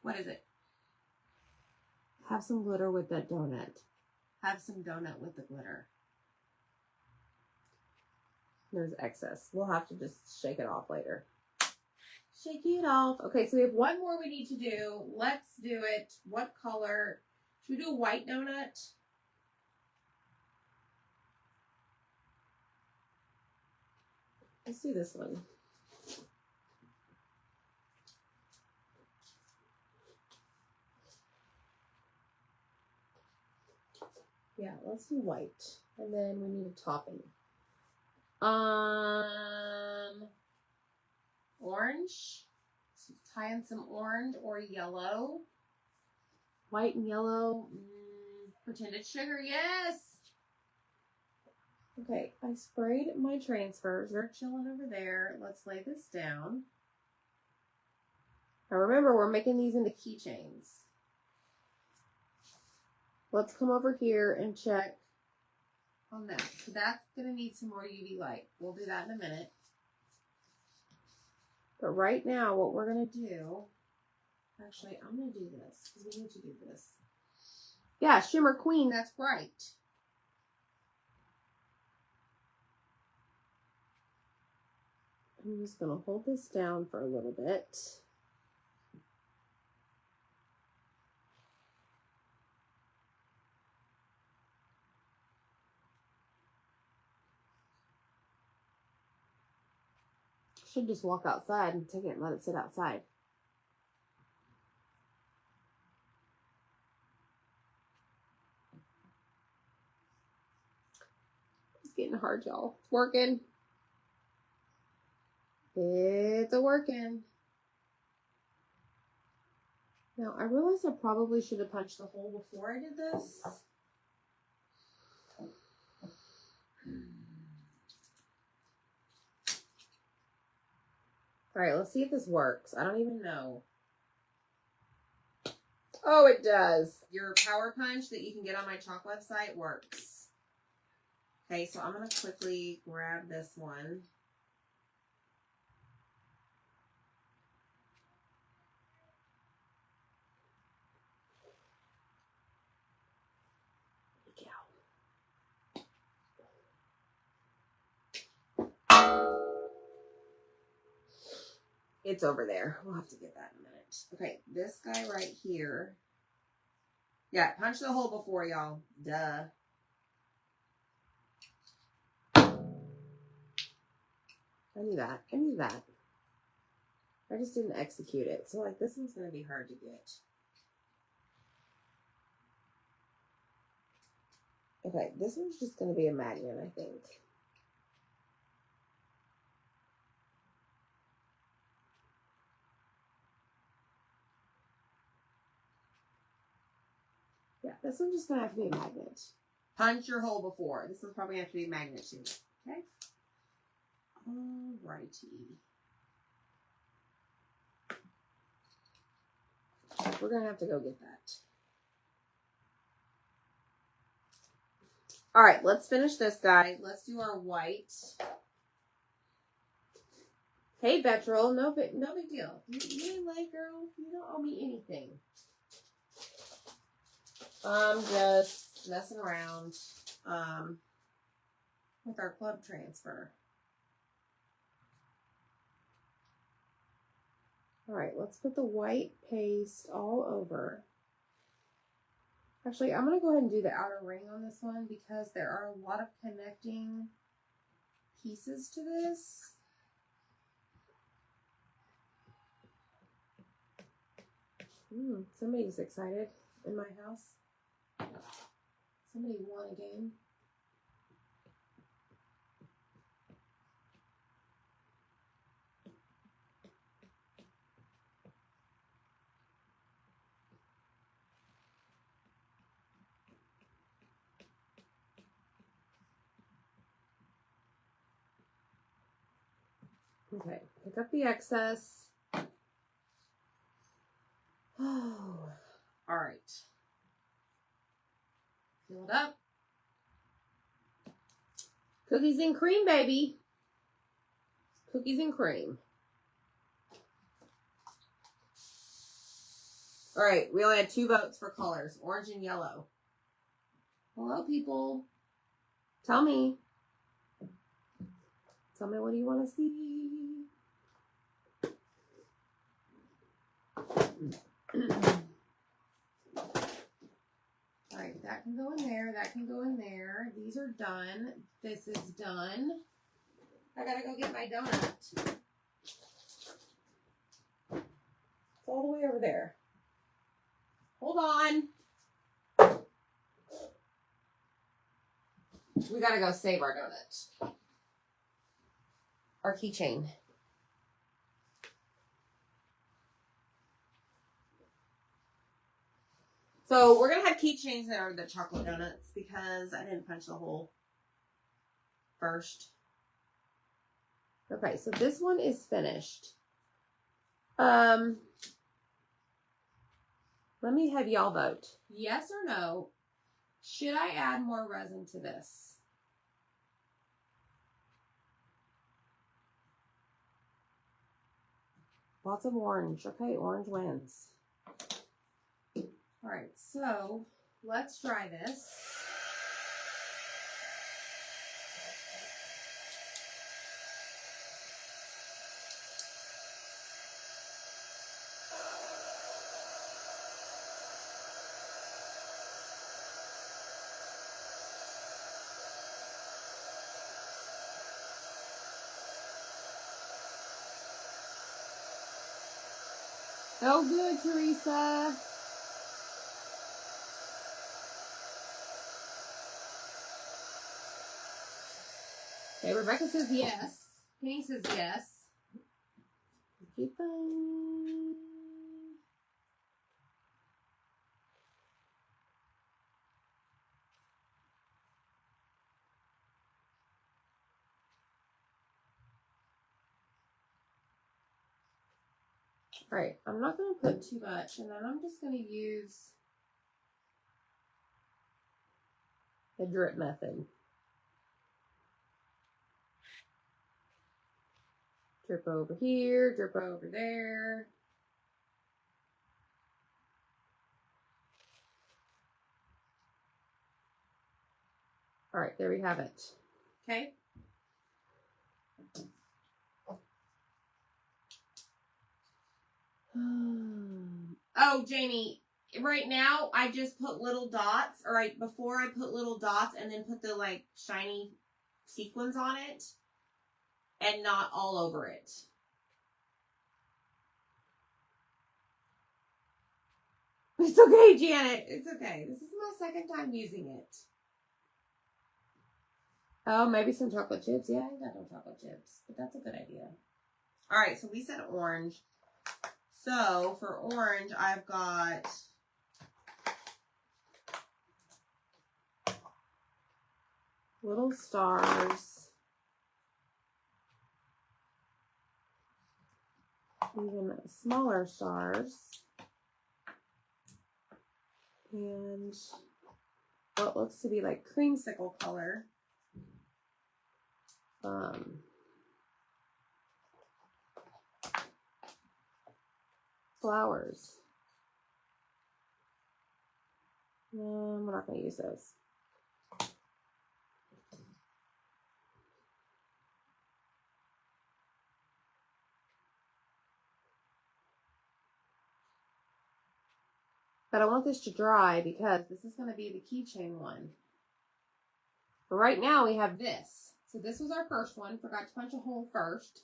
what is it? Have some glitter with that donut. Have some donut with the glitter. There's excess. We'll have to just shake it off later. Shake it off. Okay, so we have one more we need to do. Let's do it. What color? Should we do a white donut? Let's do this one. Yeah, let's do white. And then we need a topping. Orange. So tie in some orange or yellow. White and yellow. Pretended sugar, yes! Okay, I sprayed my transfers. They're chilling over there. Let's lay this down. Now remember, we're making these into keychains. Let's come over here and check on that. So that's going to need some more UV light. We'll do that in a minute. But right now, what we're going to do, actually, I'm going to do this because we need to do this. Yeah, Shimmer Queen, that's bright. I'm just going to hold this down for a little bit. Should just walk outside and take it and let it sit outside. It's getting hard, y'all. It's working. It's working. Now, I realized I probably should have punched the hole before I did this. All right, let's see if this works. I don't even know. Oh, it does. Your power punch that you can get on my chalk website works. Okay, so I'm going to quickly grab this one. It's over there. We'll have to get that in a minute. Okay, this guy right here. Yeah, punch the hole before, y'all. Duh. I knew that. I knew that. I just didn't execute it. So, like, this one's going to be hard to get. Okay, this one's just going to be a magnet, I think. Yeah, this one's just going to have to be a magnet. Punch your hole before. This one's probably going to have to be a magnet too. Okay? Alrighty. We're going to have to go get that. Alright, let's finish this guy. Let's do our white. Hey, Betrel. No big deal. You ain't late, girl. You don't owe me anything. I'm just messing around with our club transfer. All right, let's put the white paste all over. Actually, I'm going to go ahead and do the outer ring on this one because there are a lot of connecting pieces to this. Somebody's excited in my house. Somebody won a game. Okay, pick up the excess. Oh, all right. Fill it up. Cookies and cream, baby. Cookies and cream. All right, we only had 2 votes for colors, orange and yellow. Hello, people. Tell me. Tell me, what do you want to see? All right, that can go in there. That can go in there. These are done. This is done. I gotta go get my donut. It's all the way over there. Hold on. We gotta go save our donut. Our keychain. So we're gonna have keychains that are the chocolate donuts because I didn't punch the hole first. Okay, so this one is finished. Let me have y'all vote. Yes or no? Should I add more resin to this? Lots of orange. Okay, orange wins. All right, so let's try this. So good, Teresa. Okay, Rebecca says yes. Penny says yes. Keep going. All right, I'm not going to put too much, and then I'm just going to use the drip method. Drip over here, drip over there. All right, there we have it. Okay. Oh, Jamie, right now I just put little dots, or before I put little dots and then put the like shiny sequins on it and not all over it. It's okay, Janet. It's okay. This is my second time using it. Oh, maybe some chocolate chips. Yeah, I ain't got no chocolate chips, but that's a good idea. All right, so we said orange. So for orange, I've got little stars, even smaller stars, and what looks to be like creamsicle color. Flowers. We're not going to use those. But I want this to dry because this is going to be the keychain one. But right now we have this. So this was our first one. Forgot to punch a hole first.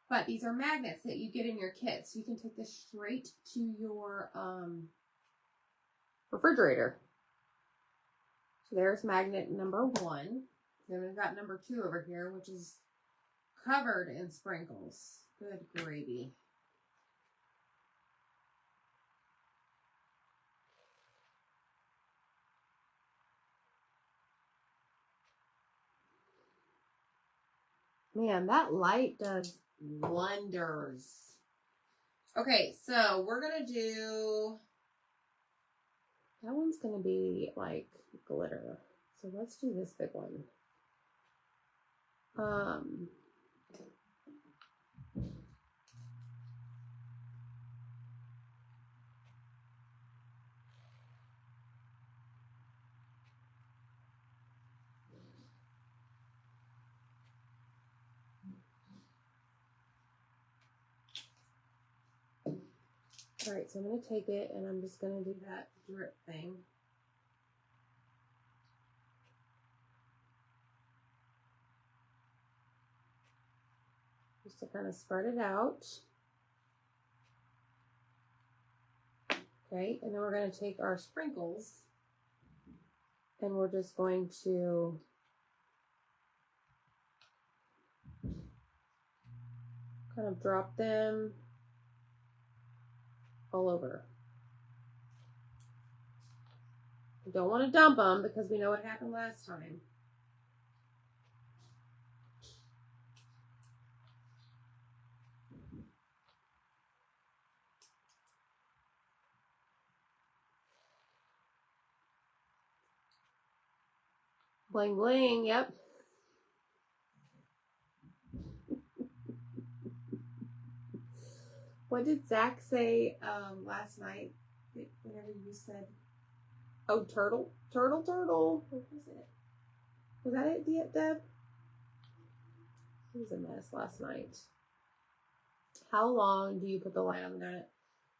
But these are magnets that you get in your kit. So you can take this straight to your refrigerator. So there's magnet number 1. Then we've got number 2 over here, which is covered in sprinkles. Good gravy. Man, that light does wonders. Okay, so we're going to do... That one's going to be like glitter. So let's do this big one. All right, so I'm going to take it and I'm just going to do that drip thing. Just to kind of spread it out. Okay, and then we're going to take our sprinkles and we're just going to kind of drop them all over. We don't want to dump them because we know what happened last time. Bling bling, yep. What did Zach say last night? Whenever you said, oh, turtle. What was it? Was that it, Deb? It was a mess last night. How long do you put the light on that?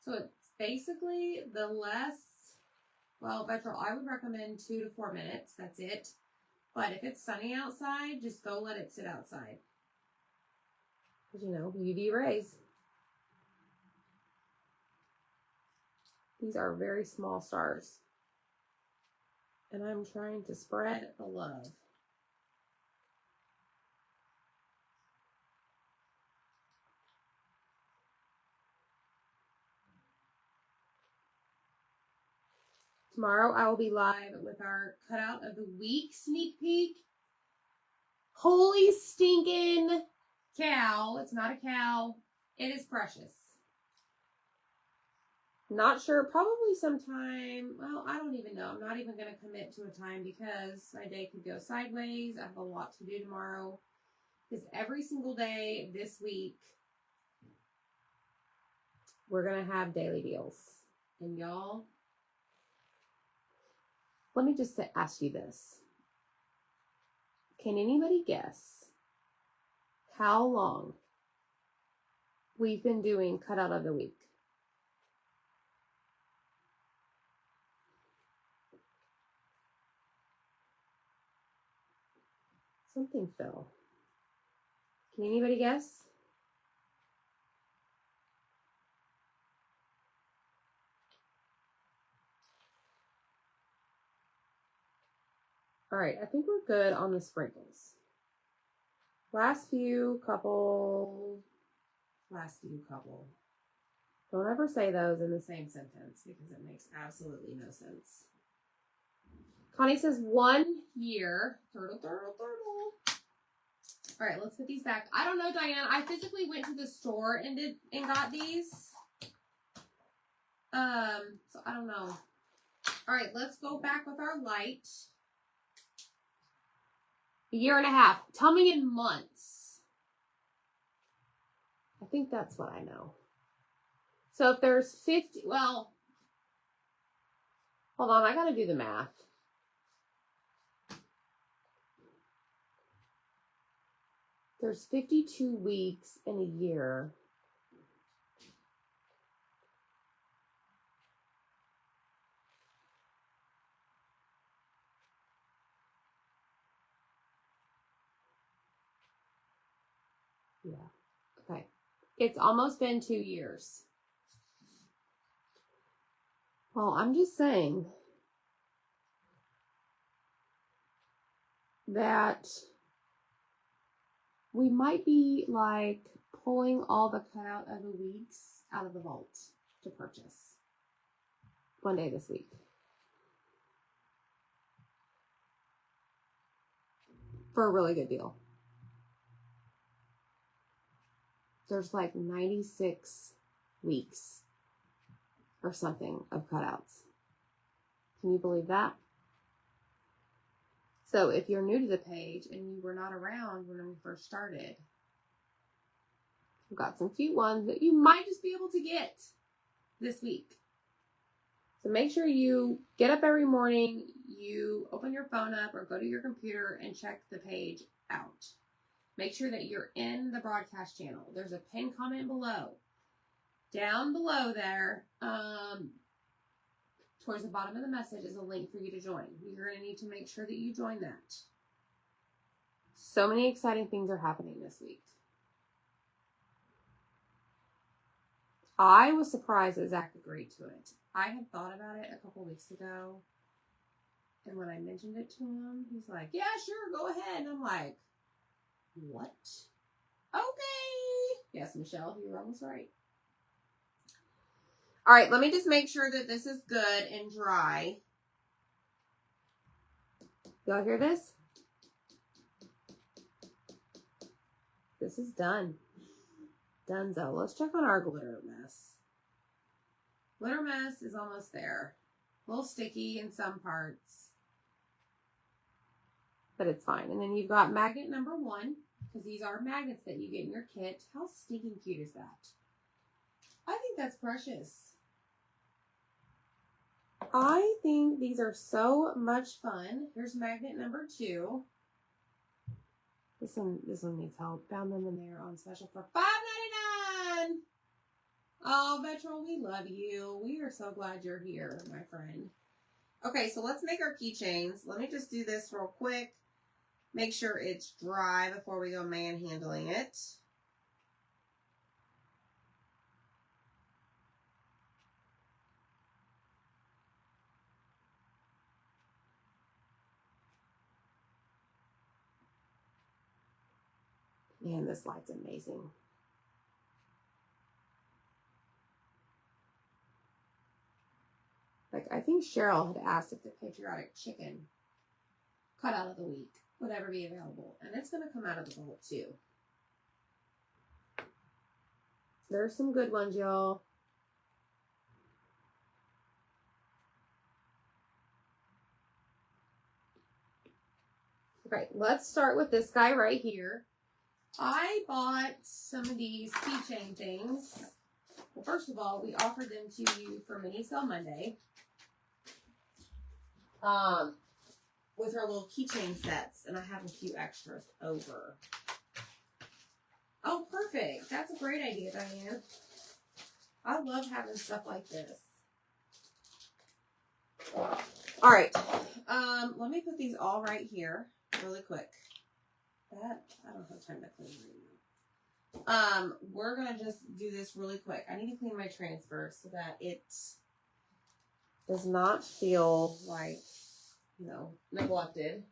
So it's basically the less, well, Vetral, I would recommend 2 to 4 minutes. That's it. But if it's sunny outside, just go let it sit outside. Because, you know, UV rays. These are very small stars. And I'm trying to spread the love. Tomorrow I will be live with our cutout of the week sneak peek. Holy stinking cow. It's not a cow. It is precious. Not sure. Probably sometime. Well, I don't even know. I'm not even going to commit to a time because my day could go sideways. I have a lot to do tomorrow. Because every single day this week, we're going to have daily deals. And y'all, let me just ask you this. Can anybody guess how long we've been doing cutout of the week? Something fell. Can anybody guess? All right, I think we're good on the sprinkles. Last few couple. Don't ever say those in the same sentence because it makes absolutely no sense. Connie says 1 year. Turtle. All right, let's put these back. I don't know, Diane. I physically went to the store and got these. So I don't know. All right, let's go back with our light. 1.5 years. Tell me in months. I think that's what I know. So if there's 50, well, hold on, I gotta do the math. There's 52 weeks in a year. Yeah. Okay. It's almost been 2 years. Well, I'm just saying that we might be like pulling all the cutout of the weeks out of the vault to purchase one day this week. For a really good deal. There's like 96 weeks or something of cutouts. Can you believe that? So if you're new to the page and you were not around when we first started, we've got some cute ones that you might just be able to get this week. So make sure you get up every morning, you open your phone up or go to your computer and check the page out. Make sure that you're in the broadcast channel. There's a pinned comment below. Down below there, towards the bottom of the message is a link for you to join. You're going to need to make sure that you join that. So many exciting things are happening this week. I was surprised that Zach agreed to it. I had thought about it a couple weeks ago. And when I mentioned it to him, he's like, yeah, sure, go ahead. And I'm like, what? Okay. Yes, Michelle, you were almost right. All right, let me just make sure that this is good and dry. Y'all hear this? This is done. Donezo. Let's check on our glitter mess. Glitter mess is almost there. A little sticky in some parts. but it's fine. And then you've got magnet number 1, because these are magnets that you get in your kit. How stinking cute is that? I think that's precious. I think these are so much fun. Here's magnet number 2. This one needs help. Found them in there on special for $5.99. Oh, Metro, we love you. We are so glad you're here, my friend. Okay, so let's make our keychains. Let me just do this real quick. Make sure it's dry before we go manhandling it. Man, this light's amazing. Like, I think Cheryl had asked if the patriotic chicken cut out of the week would ever be available. And it's going to come out of the bowl, too. There's some good ones, y'all. Okay, let's start with this guy right here. I bought some of these keychain things. Well, first of all, we offered them to you for Mini Sale Monday. With our little keychain sets, and I have a few extras over. Oh, perfect. That's a great idea, Diane. I love having stuff like this. All right. Let me put these all right here really quick. That, I don't have time to clean right now. We're going to just do this really quick. I need to clean my transfer so that it does not feel like, you know, neglected.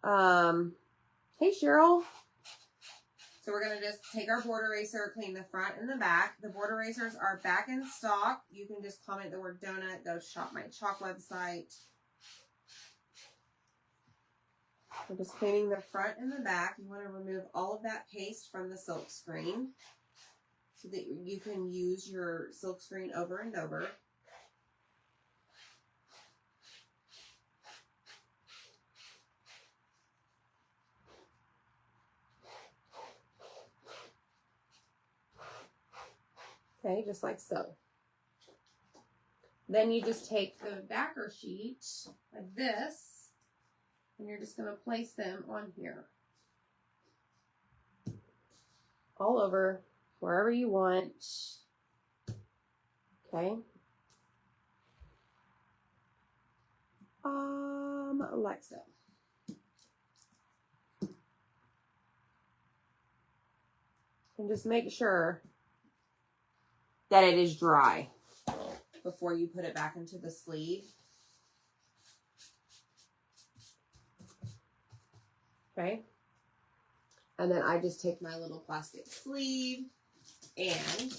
Hey, Cheryl. So we're going to just take our board eraser, clean the front and the back. The board erasers are back in stock. You can just comment the word donut, go shop my chalk website. We're just cleaning the front and the back. You want to remove all of that paste from the silk screen so that you can use your silk screen over and over. Okay, just like so. Then you just take the backer sheet like this, and you're just going to place them on here. All over, wherever you want. Okay. Like so. And just make sure that it is dry before you put it back into the sleeve. Okay. And then I just take my little plastic sleeve and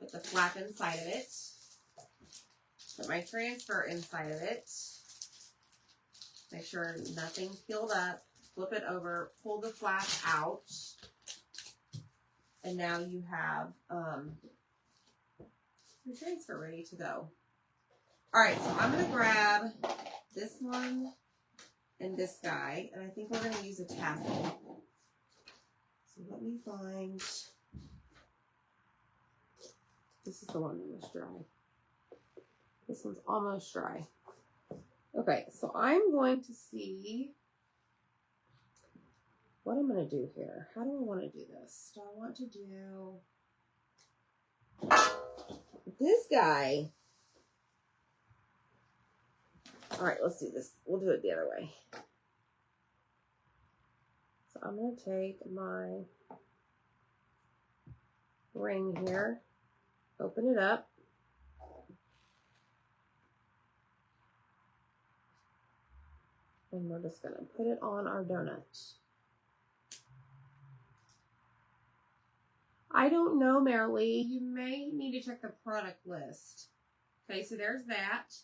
put the flap inside of it. Put my transfer inside of it. Make sure nothing's peeled up. Flip it over, pull the flap out. And now you have your transfer ready to go. All right, so I'm going to grab this one and this guy, and I think we're going to use a tassel. So let me find, this is the one that was dry. This one's almost dry. Okay, so I'm going to see what I'm going to do here. How do I want to do this? Do I want to do this guy? All right, let's do this. We'll do it the other way. So I'm going to take my ring here, open it up. And we're just going to put it on our donut. I don't know, Marilee. You may need to check the product list. Okay, so there's that.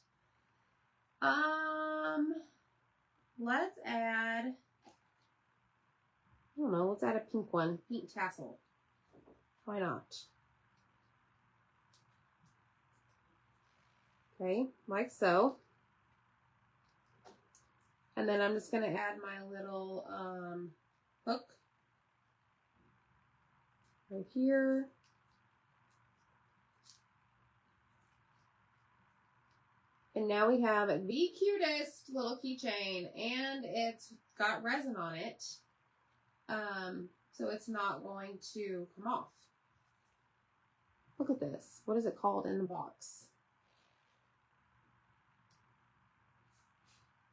Let's add, I don't know, let's add a pink one. Pink tassel. Why not? Okay, like so. And then I'm just going to add my little hook right here. And now we have the cutest little keychain, and it's got resin on it. So it's not going to come off. Look at this. What is it called in the box?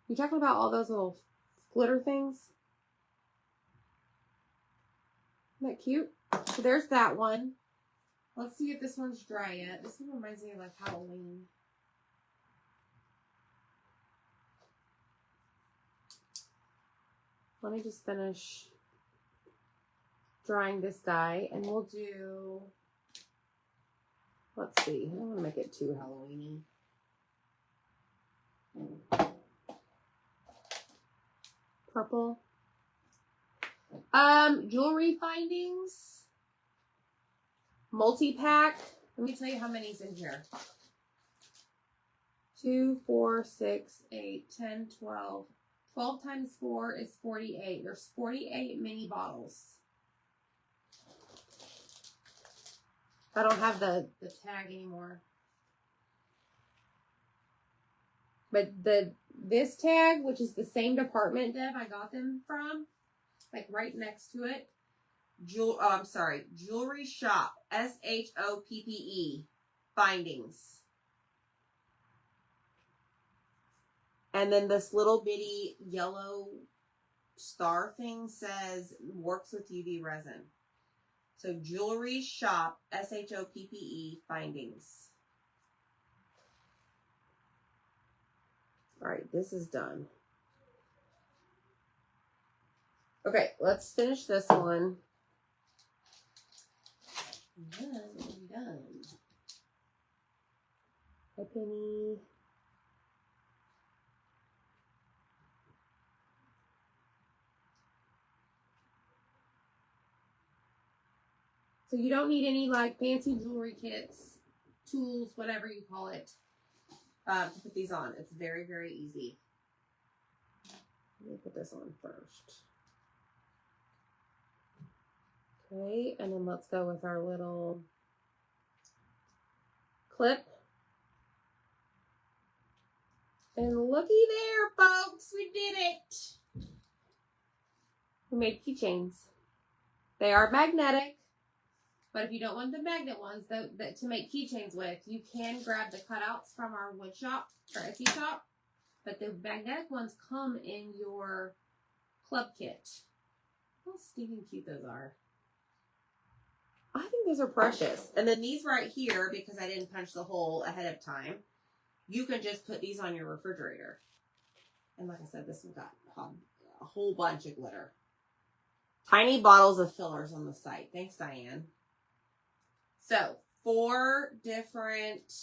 You talking about all those little glitter things? Isn't that cute? So there's that one. Let's see if this one's dry yet. This one reminds me of like Halloween. Let me just finish drying this die, and we'll do, let's see, I don't want to make it too Halloween-y. Purple. Jewelry findings. Multi-pack. Let me tell you how many's in here. 2, 4, 6, 8, 10, 12. 12 times 4 is 48. There's 48 mini bottles. I don't have the tag anymore. But this tag, which is the same department, Deb, I got them from, like right next to it. Jewelry shop, SHOPPE, findings. And then this little bitty yellow star thing says works with UV resin. So jewelry shop, SHOPPE, findings. All right, this is done. Okay, let's finish this one. And then I'm done. Hi, Penny. So you don't need any like fancy jewelry kits, tools, whatever you call it, to put these on. It's very, very easy. Let me put this on first. Okay, and then let's go with our little clip. And looky there, folks, we did it. We made keychains. They are magnetic. But if you don't want the magnet ones to make keychains with, you can grab the cutouts from our wood shop or Etsy shop. But the magnetic ones come in your club kit. How stinking cute those are. I think those are precious. And then these right here, because I didn't punch the hole ahead of time, you can just put these on your refrigerator. And like I said, this one got a whole bunch of glitter. Tiny bottles of fillers on the site. Thanks, Diane. So, 4 different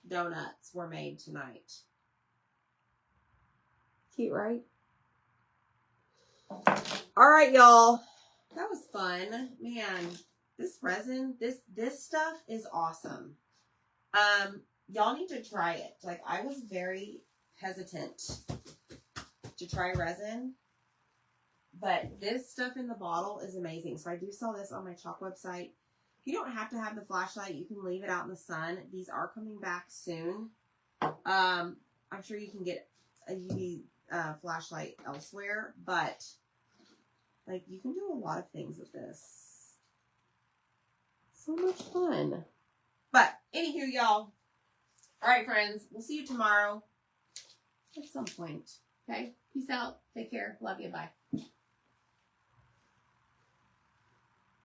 donuts were made tonight. Cute, right? All right, y'all. That was fun. Man, this resin, this stuff is awesome. Y'all need to try it. Like, I was very hesitant to try resin. But this stuff in the bottle is amazing. So I do sell this on my chalk website. You don't have to have the flashlight. You can leave it out in the sun. These are coming back soon. I'm sure you can get a UV flashlight elsewhere, but like you can do a lot of things with this. So much fun. But anywho, y'all. All right, friends. We'll see you tomorrow at some point. Okay? Peace out. Take care. Love you. Bye.